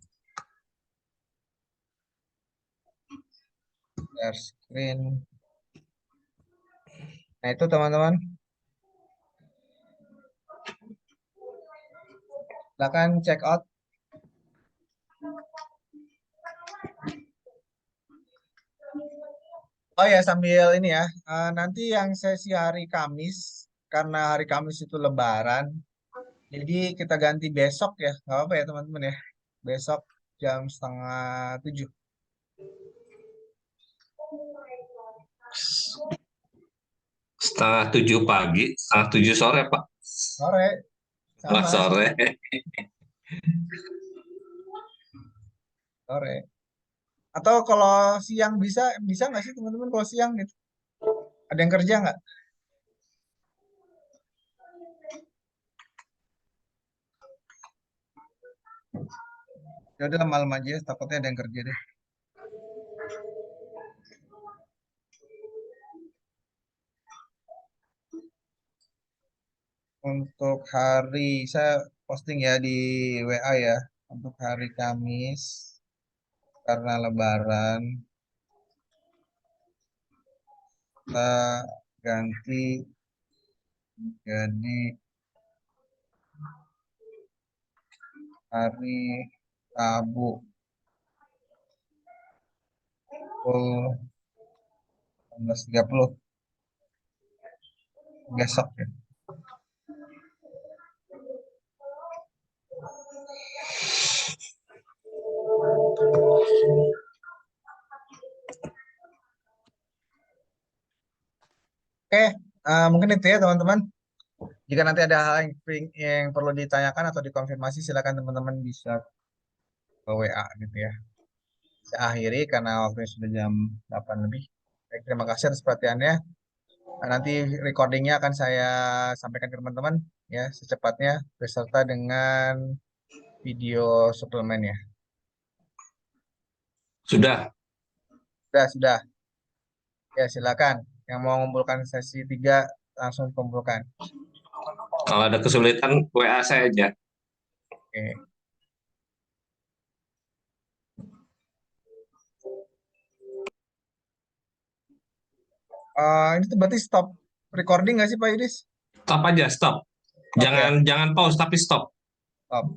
Share screen. Nah, itu teman-teman. Silakan check out. Oh ya, sambil ini ya, nanti yang sesi hari Kamis, karena hari Kamis itu Lebaran, jadi kita ganti besok ya, nggak apa-apa ya teman-teman ya. Besok jam 6:30. 6:30 pagi, 6:30 sore, Pak. Sore, Malah sama sore. sore. Atau kalau siang bisa, bisa nggak sih teman-teman kalau siang gitu? Ada yang kerja nggak? Ya udah malam aja, takutnya ada yang kerja deh. Untuk hari, saya posting ya di WA ya. Untuk hari Kamis, karena Lebaran, kita ganti jadi hari Rabu pukul 18.30 besok ya. Oke, mungkin itu ya teman-teman. Jika nanti ada hal yang perlu ditanyakan atau dikonfirmasi, silakan teman-teman bisa ke WA gitu ya. Saya akhiri karena waktunya sudah jam 8 lebih. Baik, terima kasih atas perhatiannya. Nanti recordingnya akan saya sampaikan ke teman-teman ya secepatnya beserta dengan video suplemennya. Sudah. Sudah. Ya, silakan. Yang mau mengumpulkan sesi 3 langsung kumpulkan. Kalau ada kesulitan, WA saya aja. Oke. Ini tuh berarti stop recording nggak sih Pak Yudis? Stop aja, stop. Stop ya. Jangan pause tapi stop. Stop.